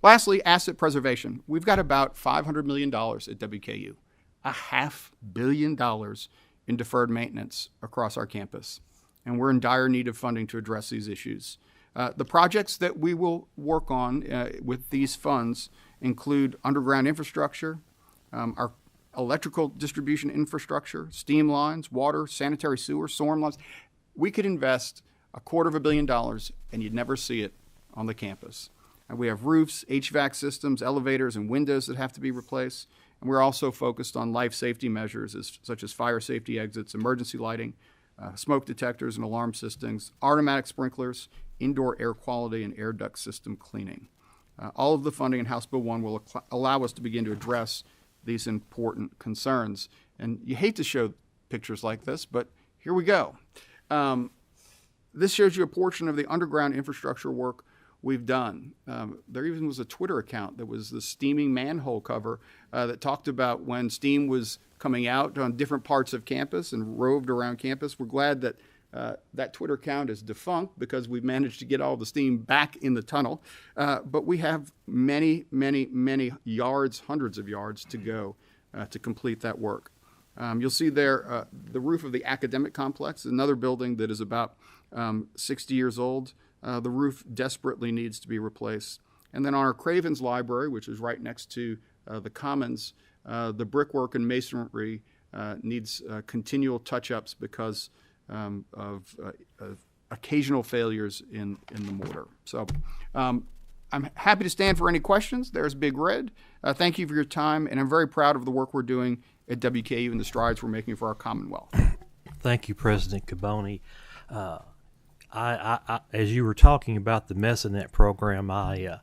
Lastly, asset preservation. We've got about $500 million at WKU, $500 million in deferred maintenance across our campus, and we're in dire need of funding to address these issues. The projects that we will work on with these funds include underground infrastructure, our electrical distribution infrastructure, steam lines, water, sanitary sewer, storm lines. We could invest $250 million and you'd never see it on the campus. And we have roofs, HVAC systems, elevators, and windows that have to be replaced. And we're also focused on life safety measures such as fire safety exits, emergency lighting, smoke detectors and alarm systems, automatic sprinklers, indoor air quality, and air duct system cleaning. All of the funding in House Bill 1 will allow us to begin to address these important concerns. And you hate to show pictures like this, but here we go. This shows you a portion of the underground infrastructure work we've done. There even was a Twitter account that was the steaming manhole cover that talked about when steam was coming out on different parts of campus and roved around campus. We're glad that that Twitter account is defunct because we've managed to get all the steam back in the tunnel. But we have many, many, many yards, hundreds of yards to go to complete that work. You'll see there the roof of the academic complex, another building that is about 60 years old. The roof desperately needs to be replaced. And then on our Cravens Library, which is right next to the Commons, the brickwork and masonry needs continual touch-ups because of occasional failures in the mortar. So I'm happy to stand for any questions. There's Big Red. Thank you for your time, and I'm very proud of the work we're doing at WKU and the strides we're making for our Commonwealth. Thank you, President Caboni. I as you were talking about the Messinet program, I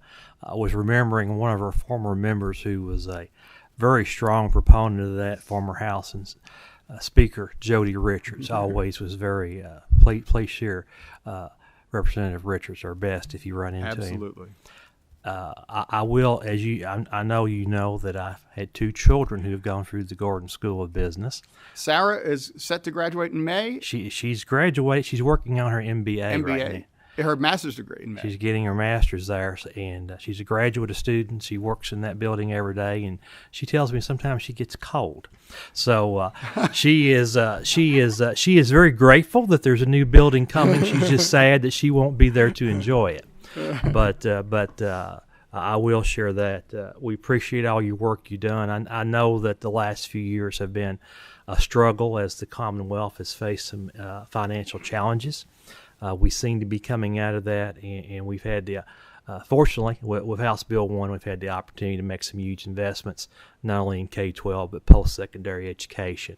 was remembering one of our former members who was a very strong proponent of that, former House and Speaker Jody Richards. Always was very, please share Representative Richards our best if you run into him. Absolutely. I will, as I know you know that I've had 2 children who have gone through the Gordon School of Business. Sarah is set to graduate in May. She's graduated. She's working on her MBA right now. Her master's degree in May. She's getting her master's there, and she's a graduate student. She works in that building every day, and she tells me sometimes she gets cold. So she is very grateful that there's a new building coming. She's just sad that she won't be there to enjoy it. But I will share that we appreciate all your work you've done. I know that the last few years have been a struggle as the Commonwealth has faced some financial challenges. We seem to be coming out of that, and we've had the, fortunately, with House Bill 1, we've had the opportunity to make some huge investments, not only in K-12, but post-secondary education.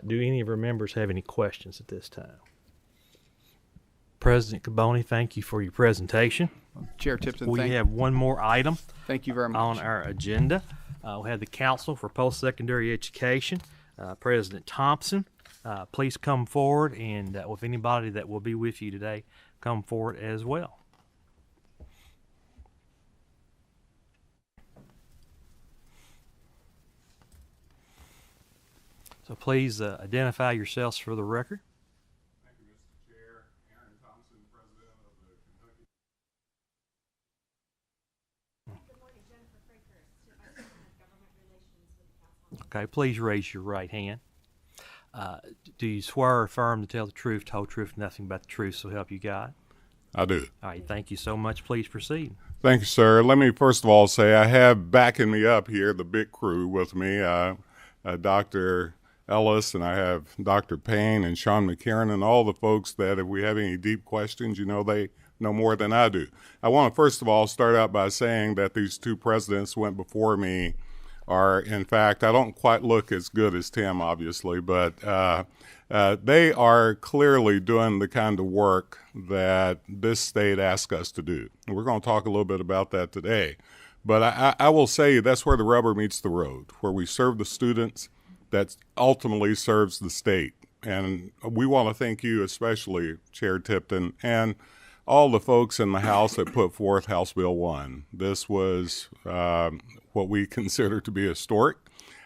Do any of our members have any questions at this time? President Caboni, thank you for your presentation. Chair Tipton, we have one more item. Thank you very much. On our agenda. We have the Council for Post-Secondary Education, President Thompson. Please come forward, and with anybody that will be with you today, come forward as well. So please identify yourselves for the record. Thank you, Mr. Chair. Aaron Thompson, President of the Kentucky. Good morning, Jennifer Crayhurst, Vice President of Government Relations with the Council. Okay, please raise your right hand. Do you swear or affirm to tell the truth, whole truth, nothing but the truth, so help you God? I do. All right, thank you so much. Please proceed. Thank you, sir. Let me first of all say I have backing me up here the big crew with me, Dr. Ellis, and I have Dr. Payne and Sean McCarron and all the folks that if we have any deep questions, you know, they know more than I do. I want to first of all start out by saying that these 2 presidents went before me are, in fact, I don't quite look as good as Tim, obviously, but they are clearly doing the kind of work that this state asks us to do. And we're going to talk a little bit about that today. But I will say that's where the rubber meets the road, where we serve the students, that ultimately serves the state. And we want to thank you, especially Chair Tipton, and all the folks in the House that put forth House Bill 1. This was what we consider to be historic.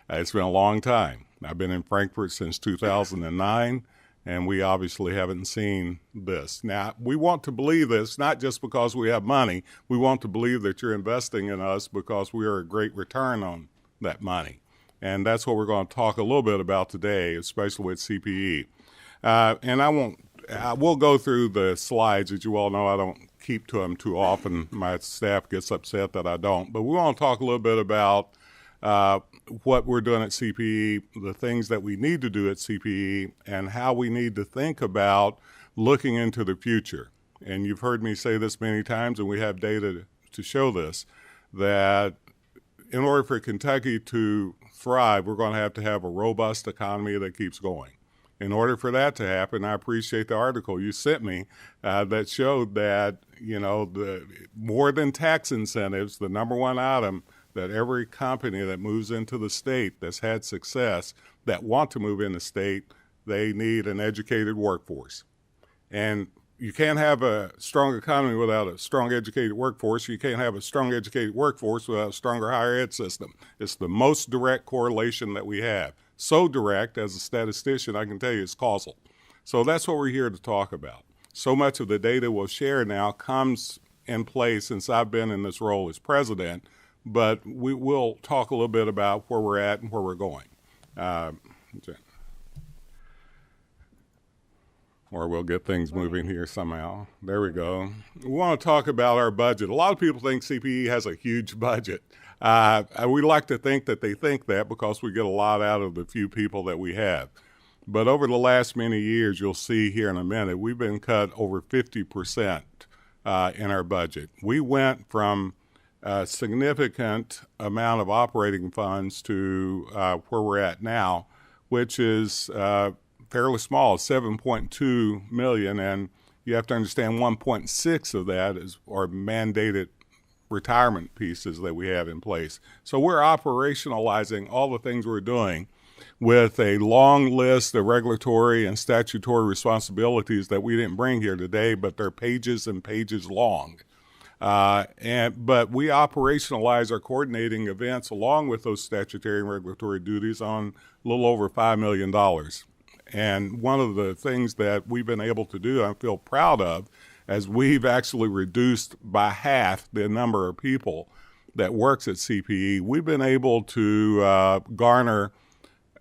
It's been a long time. I've been in Frankfort since 2009, and we obviously haven't seen this. Now, we want to believe this, not just because we have money. We want to believe that you're investing in us because we are a great return on that money. And that's what we're going to talk a little bit about today, especially with CPE. And I will go through the slides. As you all know, I don't keep to them too often. My staff gets upset that I don't. But we want to talk a little bit about what we're doing at CPE, the things that we need to do at CPE, and how we need to think about looking into the future. And you've heard me say this many times, and we have data to show this, that in order for Kentucky to thrive, we're going to have a robust economy that keeps going. In order for that to happen, I appreciate the article you sent me that showed that, the more than tax incentives, the number one item that every company that moves into the state that's had success, that want to move in the state, they need an educated workforce. And you can't have a strong economy without a strong educated workforce. You can't have a strong educated workforce without a stronger higher ed system. It's the most direct correlation that we have. So direct, as a statistician, I can tell you it's causal. So that's what we're here to talk about. So much of the data we'll share now comes in place since I've been in this role as president, but we will talk a little bit about where we're at and where we're going. Or we'll get things moving here somehow. There we go. We want to talk about our budget. A lot of people think CPE has a huge budget. We like to think that they think that because we get a lot out of the few people that we have. But over the last many years, you'll see here in a minute, we've been cut over 50% in our budget. We went from a significant amount of operating funds to where we're at now, which is fairly small, 7.2 million, and you have to understand 1.6 of that are mandated retirement pieces that we have in place. So we're operationalizing all the things we're doing with a long list of regulatory and statutory responsibilities that we didn't bring here today, but they're pages and pages long. But we operationalize our coordinating events along with those statutory and regulatory duties on a little over $5 million. And one of the things that we've been able to do, I feel proud of, as we've actually reduced by half the number of people that works at CPE, we've been able to garner,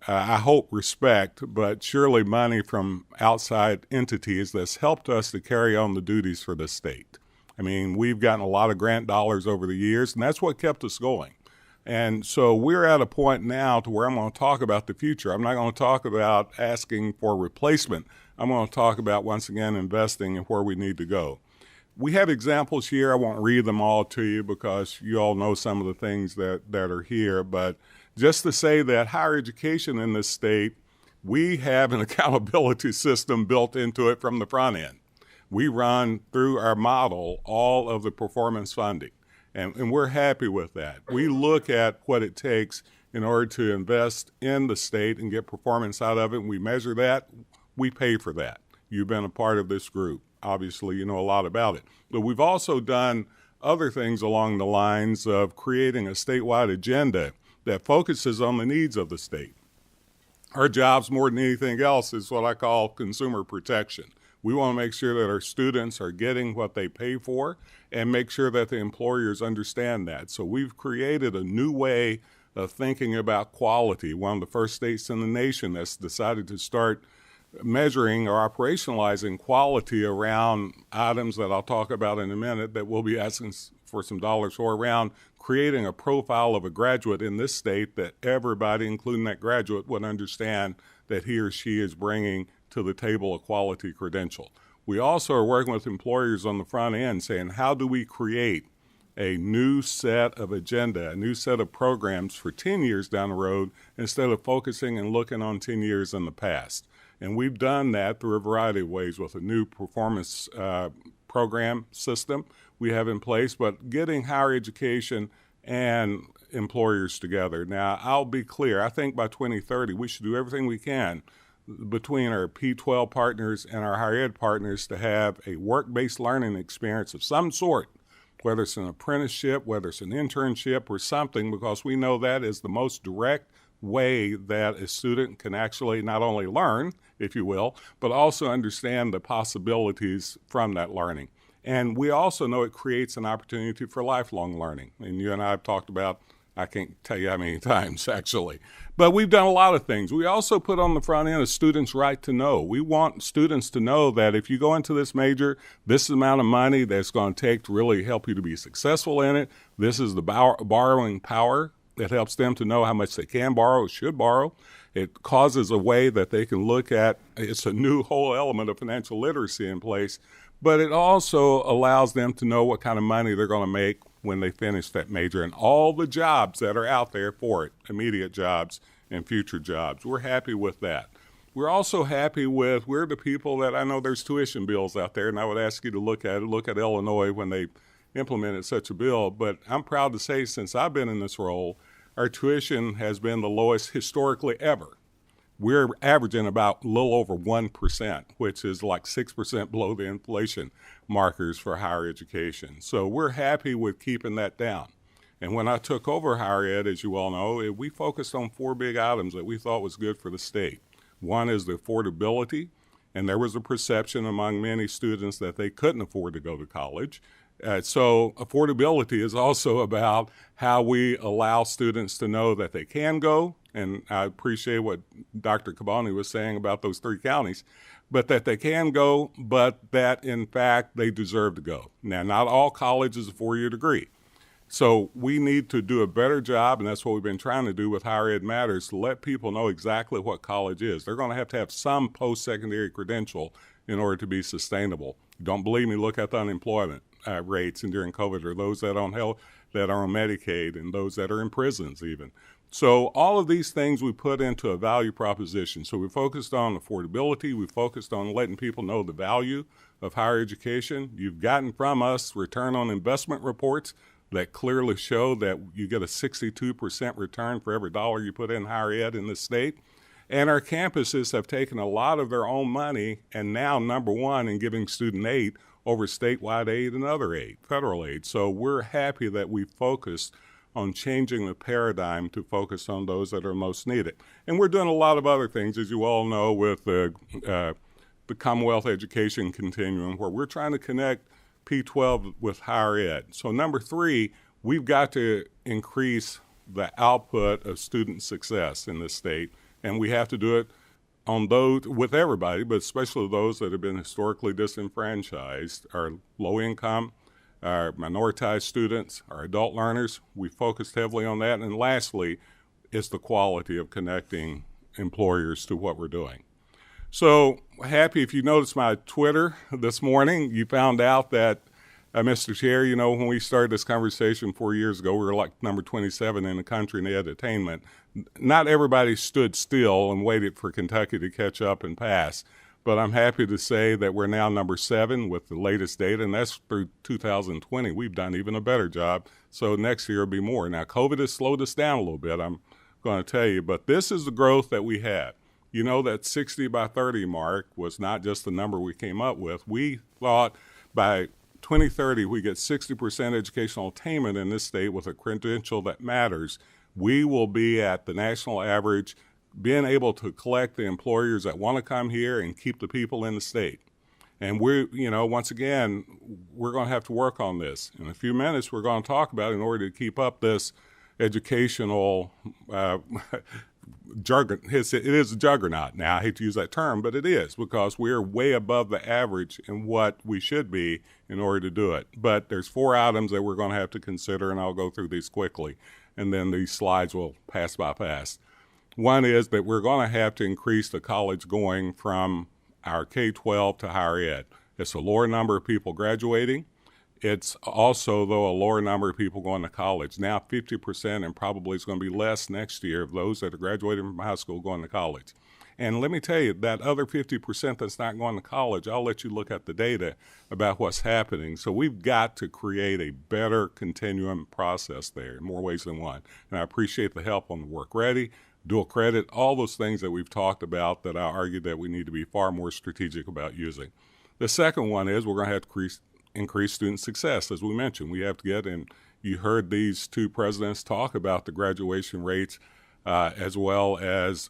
I hope, respect, but surely money from outside entities that's helped us to carry on the duties for the state. I mean, we've gotten a lot of grant dollars over the years, and that's what kept us going. And so we're at a point now to where I'm going to talk about the future. I'm not going to talk about asking for replacement. I'm going to talk about, once again, investing in where we need to go. We have examples here. I won't read them all to you because you all know some of the things that are here. But just to say that higher education in this state, we have an accountability system built into it from the front end. We run through our model all of the performance funding. And we're happy with that. We look at what it takes in order to invest in the state and get performance out of it, and we measure that. We pay for that. You've been a part of this group. Obviously, you know a lot about it. But we've also done other things along the lines of creating a statewide agenda that focuses on the needs of the state. Our jobs, more than anything else, is what I call consumer protection. We want to make sure that our students are getting what they pay for and make sure that the employers understand that. So we've created a new way of thinking about quality, one of the first states in the nation that's decided to start measuring or operationalizing quality around items that I'll talk about in a minute that we'll be asking for some dollars for, around creating a profile of a graduate in this state that everybody, including that graduate, would understand that he or she is bringing to the table a quality credential. We also are working with employers on the front end saying, how do we create a new set of agenda, a new set of programs for 10 years down the road instead of focusing and looking on 10 years in the past? And we've done that through a variety of ways with a new performance program system we have in place, but getting higher education and employers together. Now, I'll be clear. I think by 2030, we should do everything we can between our P-12 partners and our higher ed partners to have a work-based learning experience of some sort, whether it's an apprenticeship, whether it's an internship or something, because we know that is the most direct way that a student can actually not only learn, if you will, but also understand the possibilities from that learning. And we also know it creates an opportunity for lifelong learning. And you and I have talked about, I can't tell you how many times, actually. But we've done a lot of things. We also put on the front end a student's right to know. We want students to know that if you go into this major, this is the amount of money that's going to take to really help you to be successful in it. This is the borrowing power It helps them to know how much they can borrow, should borrow. It causes a way that they can look at, it's a new whole element of financial literacy in place, but it also allows them to know what kind of money they're going to make when they finish that major and all the jobs that are out there for it, immediate jobs and future jobs. We're happy with that. We're also happy with, we're the people that, I know there's tuition bills out there, and I would ask you to look at Illinois when they implemented such a bill, but I'm proud to say since I've been in this role, our tuition has been the lowest historically ever. We're averaging about a little over 1%, which is like 6% below the inflation markers for higher education. So we're happy with keeping that down. And when I took over higher ed, as you all know, we focused on 4 big items that we thought was good for the state. One is the affordability, and there was a perception among many students that they couldn't afford to go to college. So affordability is also about how we allow students to know that they can go, and I appreciate what Dr. Caboni was saying about those 3 counties, but that they can go, but that in fact they deserve to go. Now, not all college is a 4-year degree. So we need to do a better job, and that's what we've been trying to do with Higher Ed Matters, to let people know exactly what college is. They're going to have some post-secondary credential in order to be sustainable. Don't believe me, look at the unemployment rates and during COVID, or those that are on health, that are on Medicaid, and those that are in prisons even. So all of these things we put into a value proposition. So we focused on affordability. We focused on letting people know the value of higher education. You've gotten from us return on investment reports that clearly show that you get a 62% return for every dollar you put in higher ed in this state. And our campuses have taken a lot of their own money and now #1 in giving student aid over statewide aid and other aid, federal aid. So we're happy that we focused on changing the paradigm to focus on those that are most needed. And we're doing a lot of other things, as you all know, with the Commonwealth Education Continuum, where we're trying to connect P12 with higher ed. So #3, we've got to increase the output of student success in this state, and we have to do it on those with everybody, but especially those that have been historically disenfranchised, our low income, our minoritized students, our adult learners. We focused heavily on that. And lastly, it's the quality of connecting employers to what we're doing. So happy, if you noticed my Twitter this morning, you found out that, Mr. Chair, you know, when we started this conversation 4 years ago, we were like number 27 in the country in ed attainment. Not everybody stood still and waited for Kentucky to catch up and pass, but I'm happy to say that we're now number 7 with the latest data, and that's through 2020. We've done even a better job, so next year will be more. Now, COVID has slowed us down a little bit, I'm going to tell you, but this is the growth that we had. You know, that 60 by 30 mark was not just the number we came up with. We thought by 2030 we get 60% educational attainment in this state with a credential that matters. We will be at the national average, being able to collect the employers that want to come here and keep the people in the state. And we're, you know, once again, we're going to have to work on this. In a few minutes, we're going to talk about, in order to keep up this educational jargon. It is a juggernaut now. I hate to use that term, but it is, because we're way above the average in what we should be in order to do it. But there's 4 items that we're going to have to consider, and I'll go through these quickly, and then these slides will pass by fast. One is that we're going to have to increase the college going from our K-12 to higher ed. It's a lower number of people graduating. It's also, though, a lower number of people going to college. Now 50%, and probably it's going to be less next year, of those that are graduating from high school going to college. And let me tell you, that other 50% that's not going to college, I'll let you look at the data about what's happening. So we've got to create a better continuum process there in more ways than one. And I appreciate the help on the work ready, dual credit, all those things that we've talked about that I argue that we need to be far more strategic about using. The second one is we're going to have to increase student success. As we mentioned, we have to get, and you heard these 2 presidents talk about the graduation rates as well as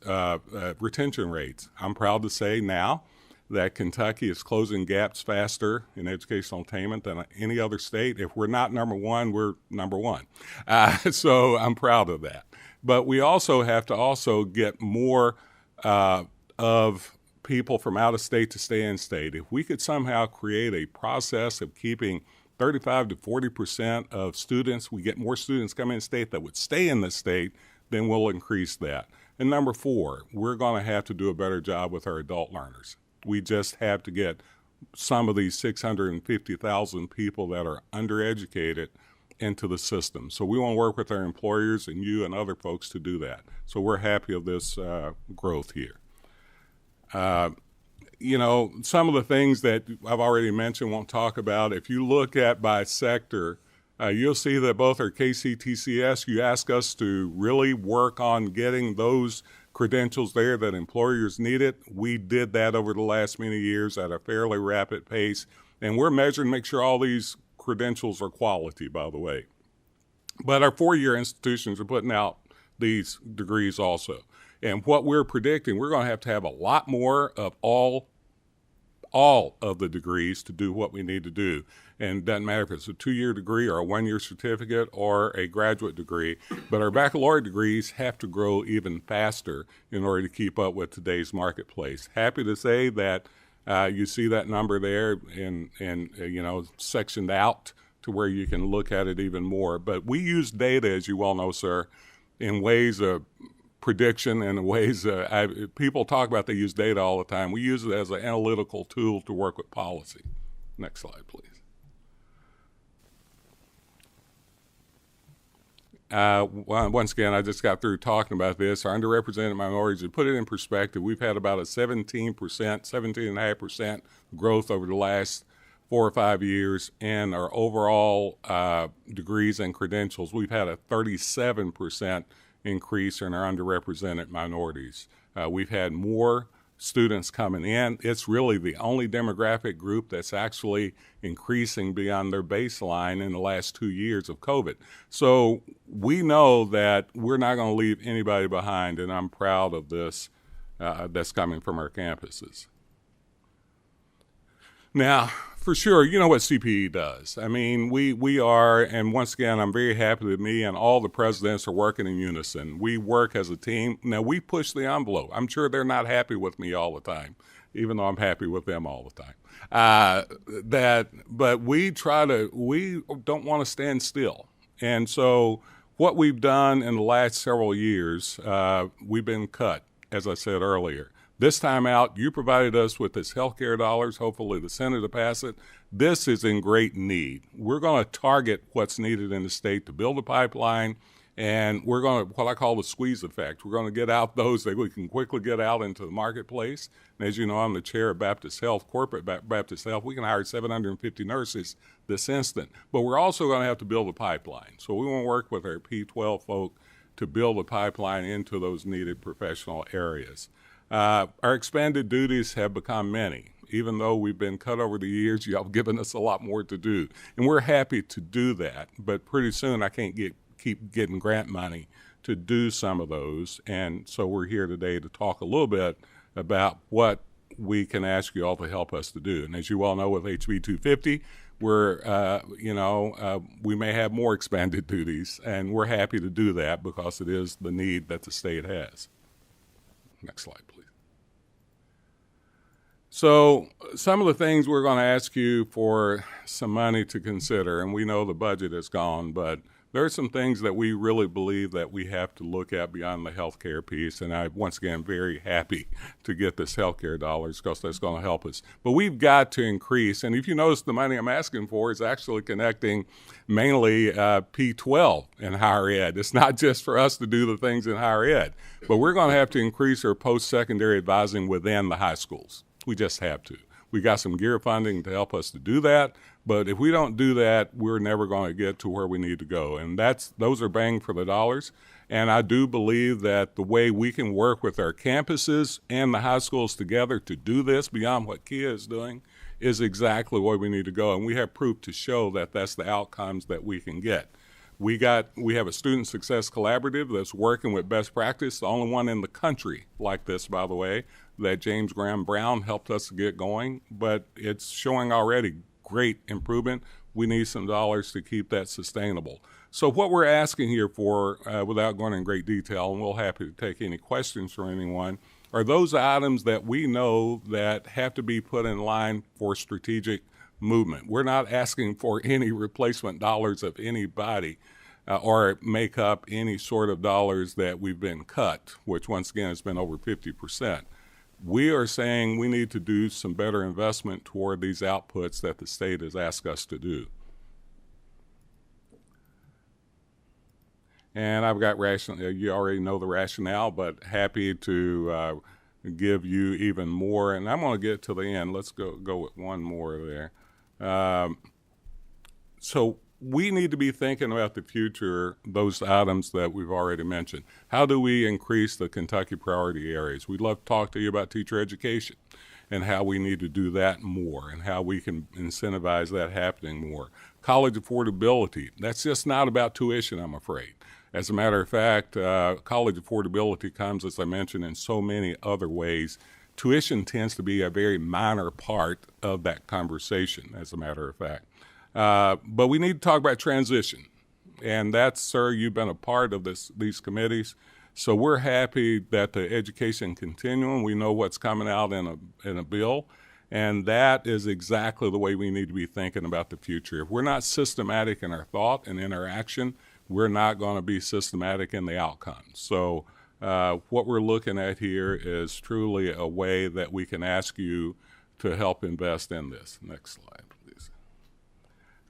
retention rates. I'm proud to say now that Kentucky is closing gaps faster in educational attainment than any other state. If we're not #1, we're #1. So I'm proud of that. But we also have to get more of people from out of state to stay in state. If we could somehow create a process of keeping 35 to 40% of students, we get more students coming in state that would stay in the state, then we'll increase that. And number 4, we're going to have to do a better job with our adult learners. We just have to get some of these 650,000 people that are undereducated into the system. So we want to work with our employers and you and other folks to do that. So we're happy of this growth here. You know, some of the things that I've already mentioned, won't talk about. If you look at by sector, you'll see that both our KCTCS, you ask us to really work on getting those credentials there that employers needed. We did that over the last many years at a fairly rapid pace, and we're measuring to make sure all these credentials are quality, by the way. But our 4-year institutions are putting out these degrees also. And what we're predicting, we're going to have a lot more of all of the degrees to do what we need to do. And it doesn't matter if it's a 2-year degree or a 1-year certificate or a graduate degree, but our baccalaureate degrees have to grow even faster in order to keep up with today's marketplace. Happy to say that you see that number there and you know, sectioned out to where you can look at it even more. But we use data, as you well know, sir, in ways of prediction and in ways people talk about they use data all the time. We use it as an analytical tool to work with policy. Next slide, please. Once again, I just got through talking about this. Our underrepresented minorities, to put it in perspective, we've had about a 17.5% growth over the last 4 or 5 years. And our overall degrees and credentials, we've had a 37% increase in our underrepresented minorities. We've had more students coming in. It's really the only demographic group that's actually increasing beyond their baseline in the last 2 years of COVID. So we know that we're not going to leave anybody behind, and I'm proud of this that's coming from our campuses. Now, for sure, you know what CPE does. I mean, we are, and once again, I'm very happy that me and all the presidents are working in unison. We work as a team. Now, we push the envelope. I'm sure they're not happy with me all the time, even though I'm happy with them all the time. But we don't want to stand still. And so what we've done in the last several years, we've been cut, as I said earlier. This time out, you provided us with this healthcare dollars, hopefully the Senate to pass it. This is in great need. We're going to target what's needed in the state to build a pipeline, and we're going to, what I call the squeeze effect. We're going to get out those that we can quickly get out into the marketplace. And as you know, I'm the chair of Baptist Health, corporate Baptist Health. We can hire 750 nurses this instant, but we're also going to have to build a pipeline. So we want to work with our P12 folk to build a pipeline into those needed professional areas. Our expanded duties have become many. Even though we've been cut over the years, you have given us a lot more to do. And we're happy to do that, but pretty soon I can't keep getting grant money to do some of those. And so we're here today to talk a little bit about what we can ask you all to help us to do. And as you all know, with HB 250, we may have more expanded duties, and we're happy to do that because it is the need that the state has. Next slide, please. So some of the things we're going to ask you for some money to consider, and we know the budget is gone, but there are some things that we really believe that we have to look at beyond the healthcare piece, and I'm once again very happy to get this healthcare dollars because that's going to help us. But we've got to increase, and if you notice, the money I'm asking for is actually connecting mainly P12 in higher ed. It's not just for us to do the things in higher ed, but we're going to have to increase our post-secondary advising within the high schools. We just have to. We got some GEAR funding to help us to do that, but if we don't do that, we're never going to get to where we need to go. And those are bang for the dollars. And I do believe that the way we can work with our campuses and the high schools together to do this beyond what KIA is doing is exactly where we need to go. And we have proof to show that that's the outcomes that we can get. We have a Student Success Collaborative that's working with best practice, the only one in the country like this, by the way, that James Graham Brown helped us to get going, but it's showing already great improvement. We need some dollars to keep that sustainable. So what we're asking here for, without going in great detail, and we're happy to take any questions from anyone, are those items that we know that have to be put in line for strategic movement. We're not asking for any replacement dollars of anybody or make up any sort of dollars that we've been cut, which once again has been over 50%. We are saying we need to do some better investment toward these outputs that the state has asked us to do. And I've got you already know the rationale, but happy to give you even more. And I'm going to get to the end. Let's go with one more there. So we need to be thinking about the future, those items that we've already mentioned. How do we increase the Kentucky priority areas? We'd love to talk to you about teacher education and how we need to do that more and how we can incentivize that happening more. College affordability, that's just not about tuition, I'm afraid. As a matter of fact, college affordability comes, as I mentioned, in so many other ways. Tuition tends to be a very minor part of that conversation, as a matter of fact. But we need to talk about transition. And that's, sir, you've been a part of these committees. So we're happy that the education continuum, we know what's coming out in a bill. And that is exactly the way we need to be thinking about the future. If we're not systematic in our thought and in our action, we're not going to be systematic in the outcomes. So what we're looking at here is truly a way that we can ask you to help invest in this. Next slide, please.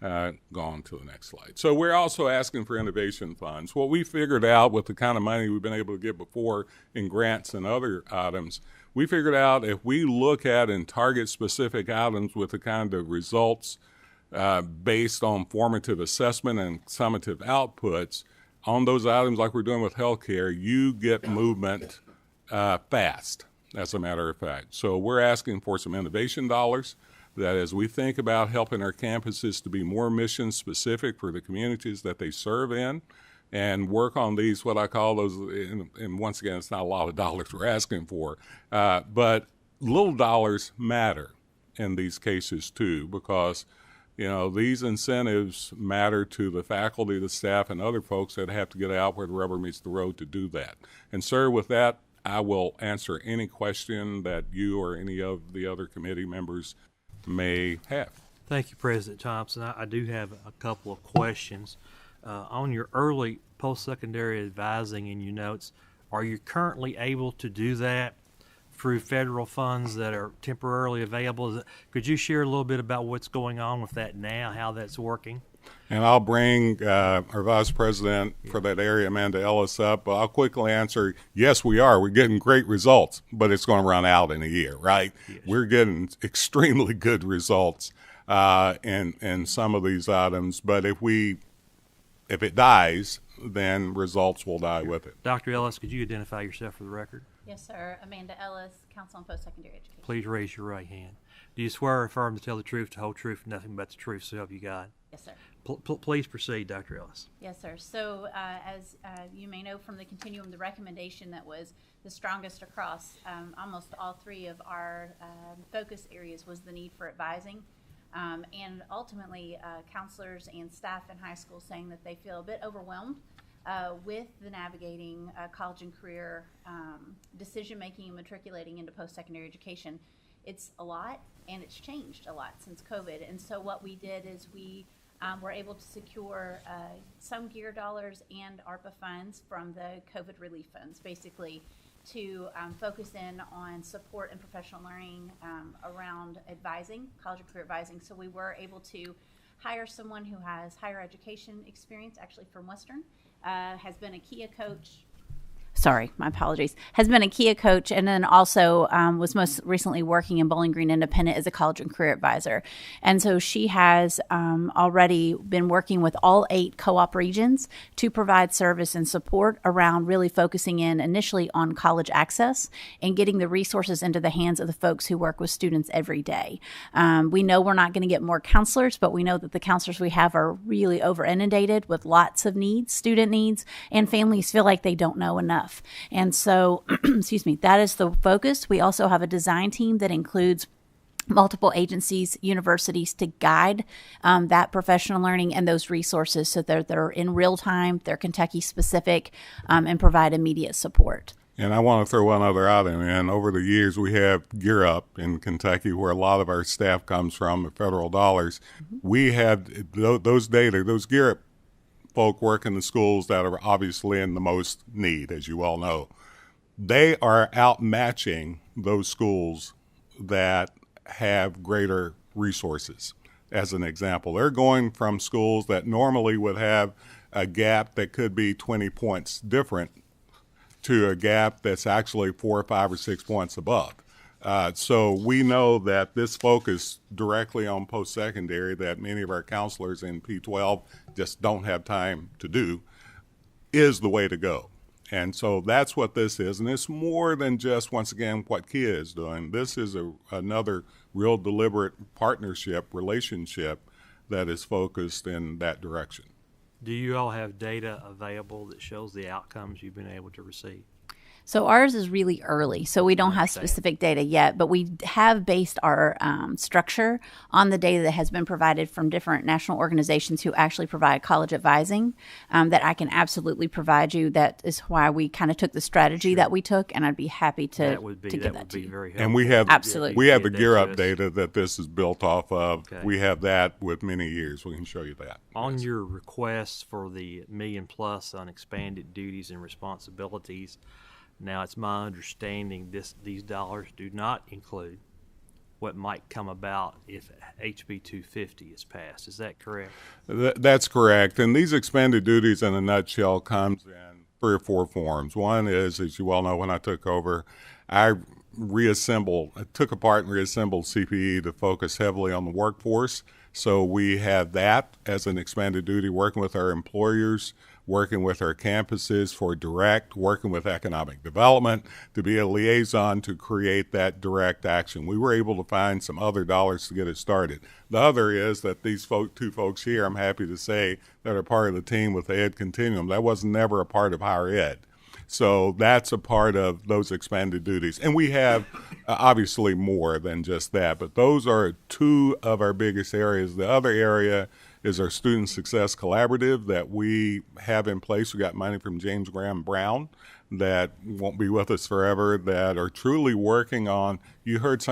Go on to the next slide. So we're also asking for innovation funds. What we figured out with the kind of money we've been able to get before in grants and other items, we figured out if we look at and target specific items with the kind of results based on formative assessment and summative outputs, on those items like we're doing with healthcare, you get movement fast, as a matter of fact. So we're asking for some innovation dollars, that as we think about helping our campuses to be more mission specific for the communities that they serve in, and work on these, what I call those, and once again, it's not a lot of dollars we're asking for, but little dollars matter in these cases too, because these incentives matter to the faculty, the staff, and other folks that have to get out where the rubber meets the road to do that. And sir, with that, I will answer any question that you or any of the other committee members may have. Thank you, President Thompson. I do have a couple of questions. On your early post-secondary advising in your notes, are you currently able to do that through federal funds that are temporarily available? Could you share a little bit about what's going on with that now, how that's working? And I'll bring our Vice President for that area, Amanda Ellis, up. But I'll quickly answer, yes, we are. We're getting great results, but it's going to run out in a year, right? Yes. We're getting extremely good results in some of these items. But if it dies, then results will die with it. Dr. Ellis, could you identify yourself for the record? Yes, sir. Amanda Ellis, Council on Postsecondary Education. Please raise your right hand. Do you swear or affirm to tell the truth, the whole truth, and nothing but the truth, so help you God? Yes, sir. Please proceed, Dr. Ellis. Yes, sir. So as you may know from the continuum, the recommendation that was the strongest across almost all three of our focus areas was the need for advising. And ultimately, counselors and staff in high school saying that they feel a bit overwhelmed with the navigating college and career decision-making and matriculating into post-secondary education. It's a lot, and it's changed a lot since COVID. And so what we did is we were able to secure some GEAR dollars and ARPA funds from the COVID relief funds, basically to focus in on support and professional learning around advising, college and career advising. So we were able to hire someone who has higher education experience, actually from Western, has been a KIA coach. Sorry, my apologies. Has been a KIA coach, and then also was most recently working in Bowling Green Independent as a college and career advisor. And so she has already been working with all 8 co-op regions to provide service and support around really focusing in initially on college access and getting the resources into the hands of the folks who work with students every day. We know we're not going to get more counselors, but we know that the counselors we have are really over inundated with lots of needs, student needs, and families feel like they don't know enough. And so, excuse me, that is the focus. We also have a design team that includes multiple agencies, universities to guide that professional learning and those resources so that they're in real time, they're Kentucky specific, and provide immediate support. And I want to throw one other item in. Over the years, we have Gear Up in Kentucky, where a lot of our staff comes from, the federal dollars. We have those data, those Gear Up folk work in the schools that are obviously in the most need, as you all know. They are outmatching those schools that have greater resources. As an example, they're going from schools that normally would have a gap that could be 20 points different to a gap that's actually 4 or 5 or 6 points above. So we know that this focus directly on post-secondary that many of our counselors in P12 just don't have time to do is the way to go. And so that's what this is. And it's more than just, once again, what Kia is doing. This is another real deliberate partnership, relationship that is focused in that direction. Do you all have data available that shows the outcomes you've been able to receive? So ours is really early, so we don't have specific data yet, but we have based our structure on the data that has been provided from different national organizations who actually provide college advising that I can absolutely provide you. That is why we kind of took the strategy that we took, and I'd be happy to give that to you. Very helpful. And we have Absolutely. we have the Gear Up data that this is built off of. Okay. We have that with many years. We can show you that. On your request for the $1 million plus on expanded duties and responsibilities, now it's my understanding these dollars do not include what might come about if HB 250 is passed. Is that correct? That's correct. And these expanded duties, in a nutshell, comes in 3 or 4 forms. One is, as you all know, when I took over, I took apart and reassembled CPE to focus heavily on the workforce. So we have that as an expanded duty, working with our employers, working with our campuses for direct, working with economic development to be a liaison to create that direct action. We were able to find some other dollars to get it started. The other is that these two folks here, I'm happy to say, that are part of the team with the Ed Continuum, that was never a part of higher ed. So that's a part of those expanded duties. And we have obviously more than just that, but those are 2 of our biggest areas. The other area is our Student Success Collaborative that we have in place. We got money from James Graham Brown that won't be with us forever, that are truly working on, you heard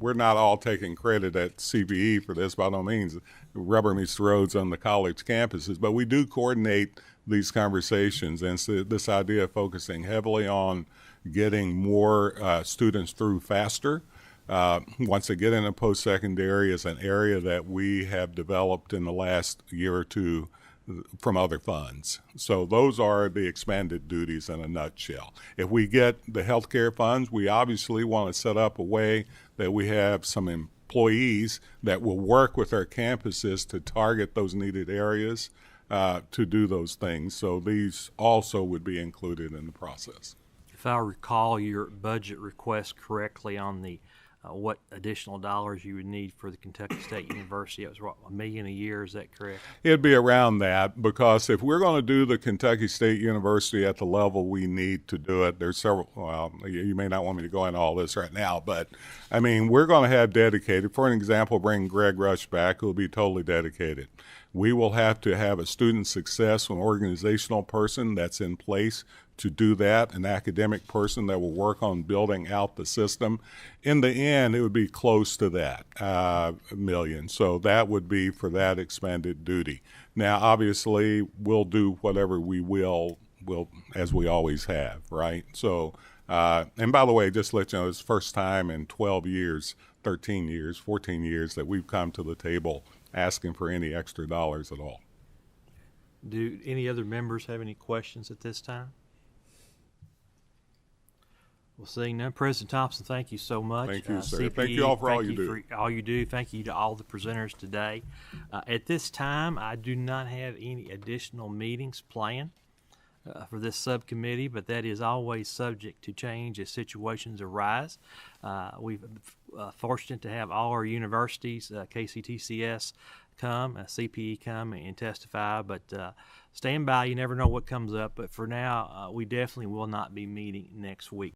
we're not all taking credit at CPE for this by no means. Rubber meets the roads on the college campuses, but we do coordinate these conversations. And so this idea of focusing heavily on getting more students through faster, once they get into post-secondary, is an area that we have developed in the last year or 2 from other funds. So those are the expanded duties in a nutshell. If we get the healthcare funds, we obviously want to set up a way that we have some employees that will work with our campuses to target those needed areas to do those things. So these also would be included in the process. If I recall your budget request correctly on the what additional dollars you would need for the Kentucky State University, it was what, $1 million a year, is that correct? It'd be around that, because if we're going to do the Kentucky State University at the level we need to do it, there's several, well, you may not want me to go into all this right now, but I mean, we're going to have dedicated, for an example, bring Greg Rush back, who will be totally dedicated. We will have to have a student success, an organizational person that's in place to do that, an academic person that will work on building out the system. In the end, it would be close to that $1 million. So that would be for that expanded duty. Now, obviously, we'll do whatever we will as we always have, right? So, and by the way, just to let you know, it's the first time in 12 years, 13 years, 14 years that we've come to the table asking for any extra dollars at all. Do any other members have any questions at this time? Well, seeing none, President Thompson, thank you so much. Thank you, sir. CPE, thank you all for all you do. For all you do. Thank you to all the presenters today. At this time, I do not have any additional meetings planned for this subcommittee, but that is always subject to change as situations arise. We've fortunate to have all our universities, KCTCS come, CPE come and testify, but stand by. You never know what comes up, but for now, we definitely will not be meeting next week.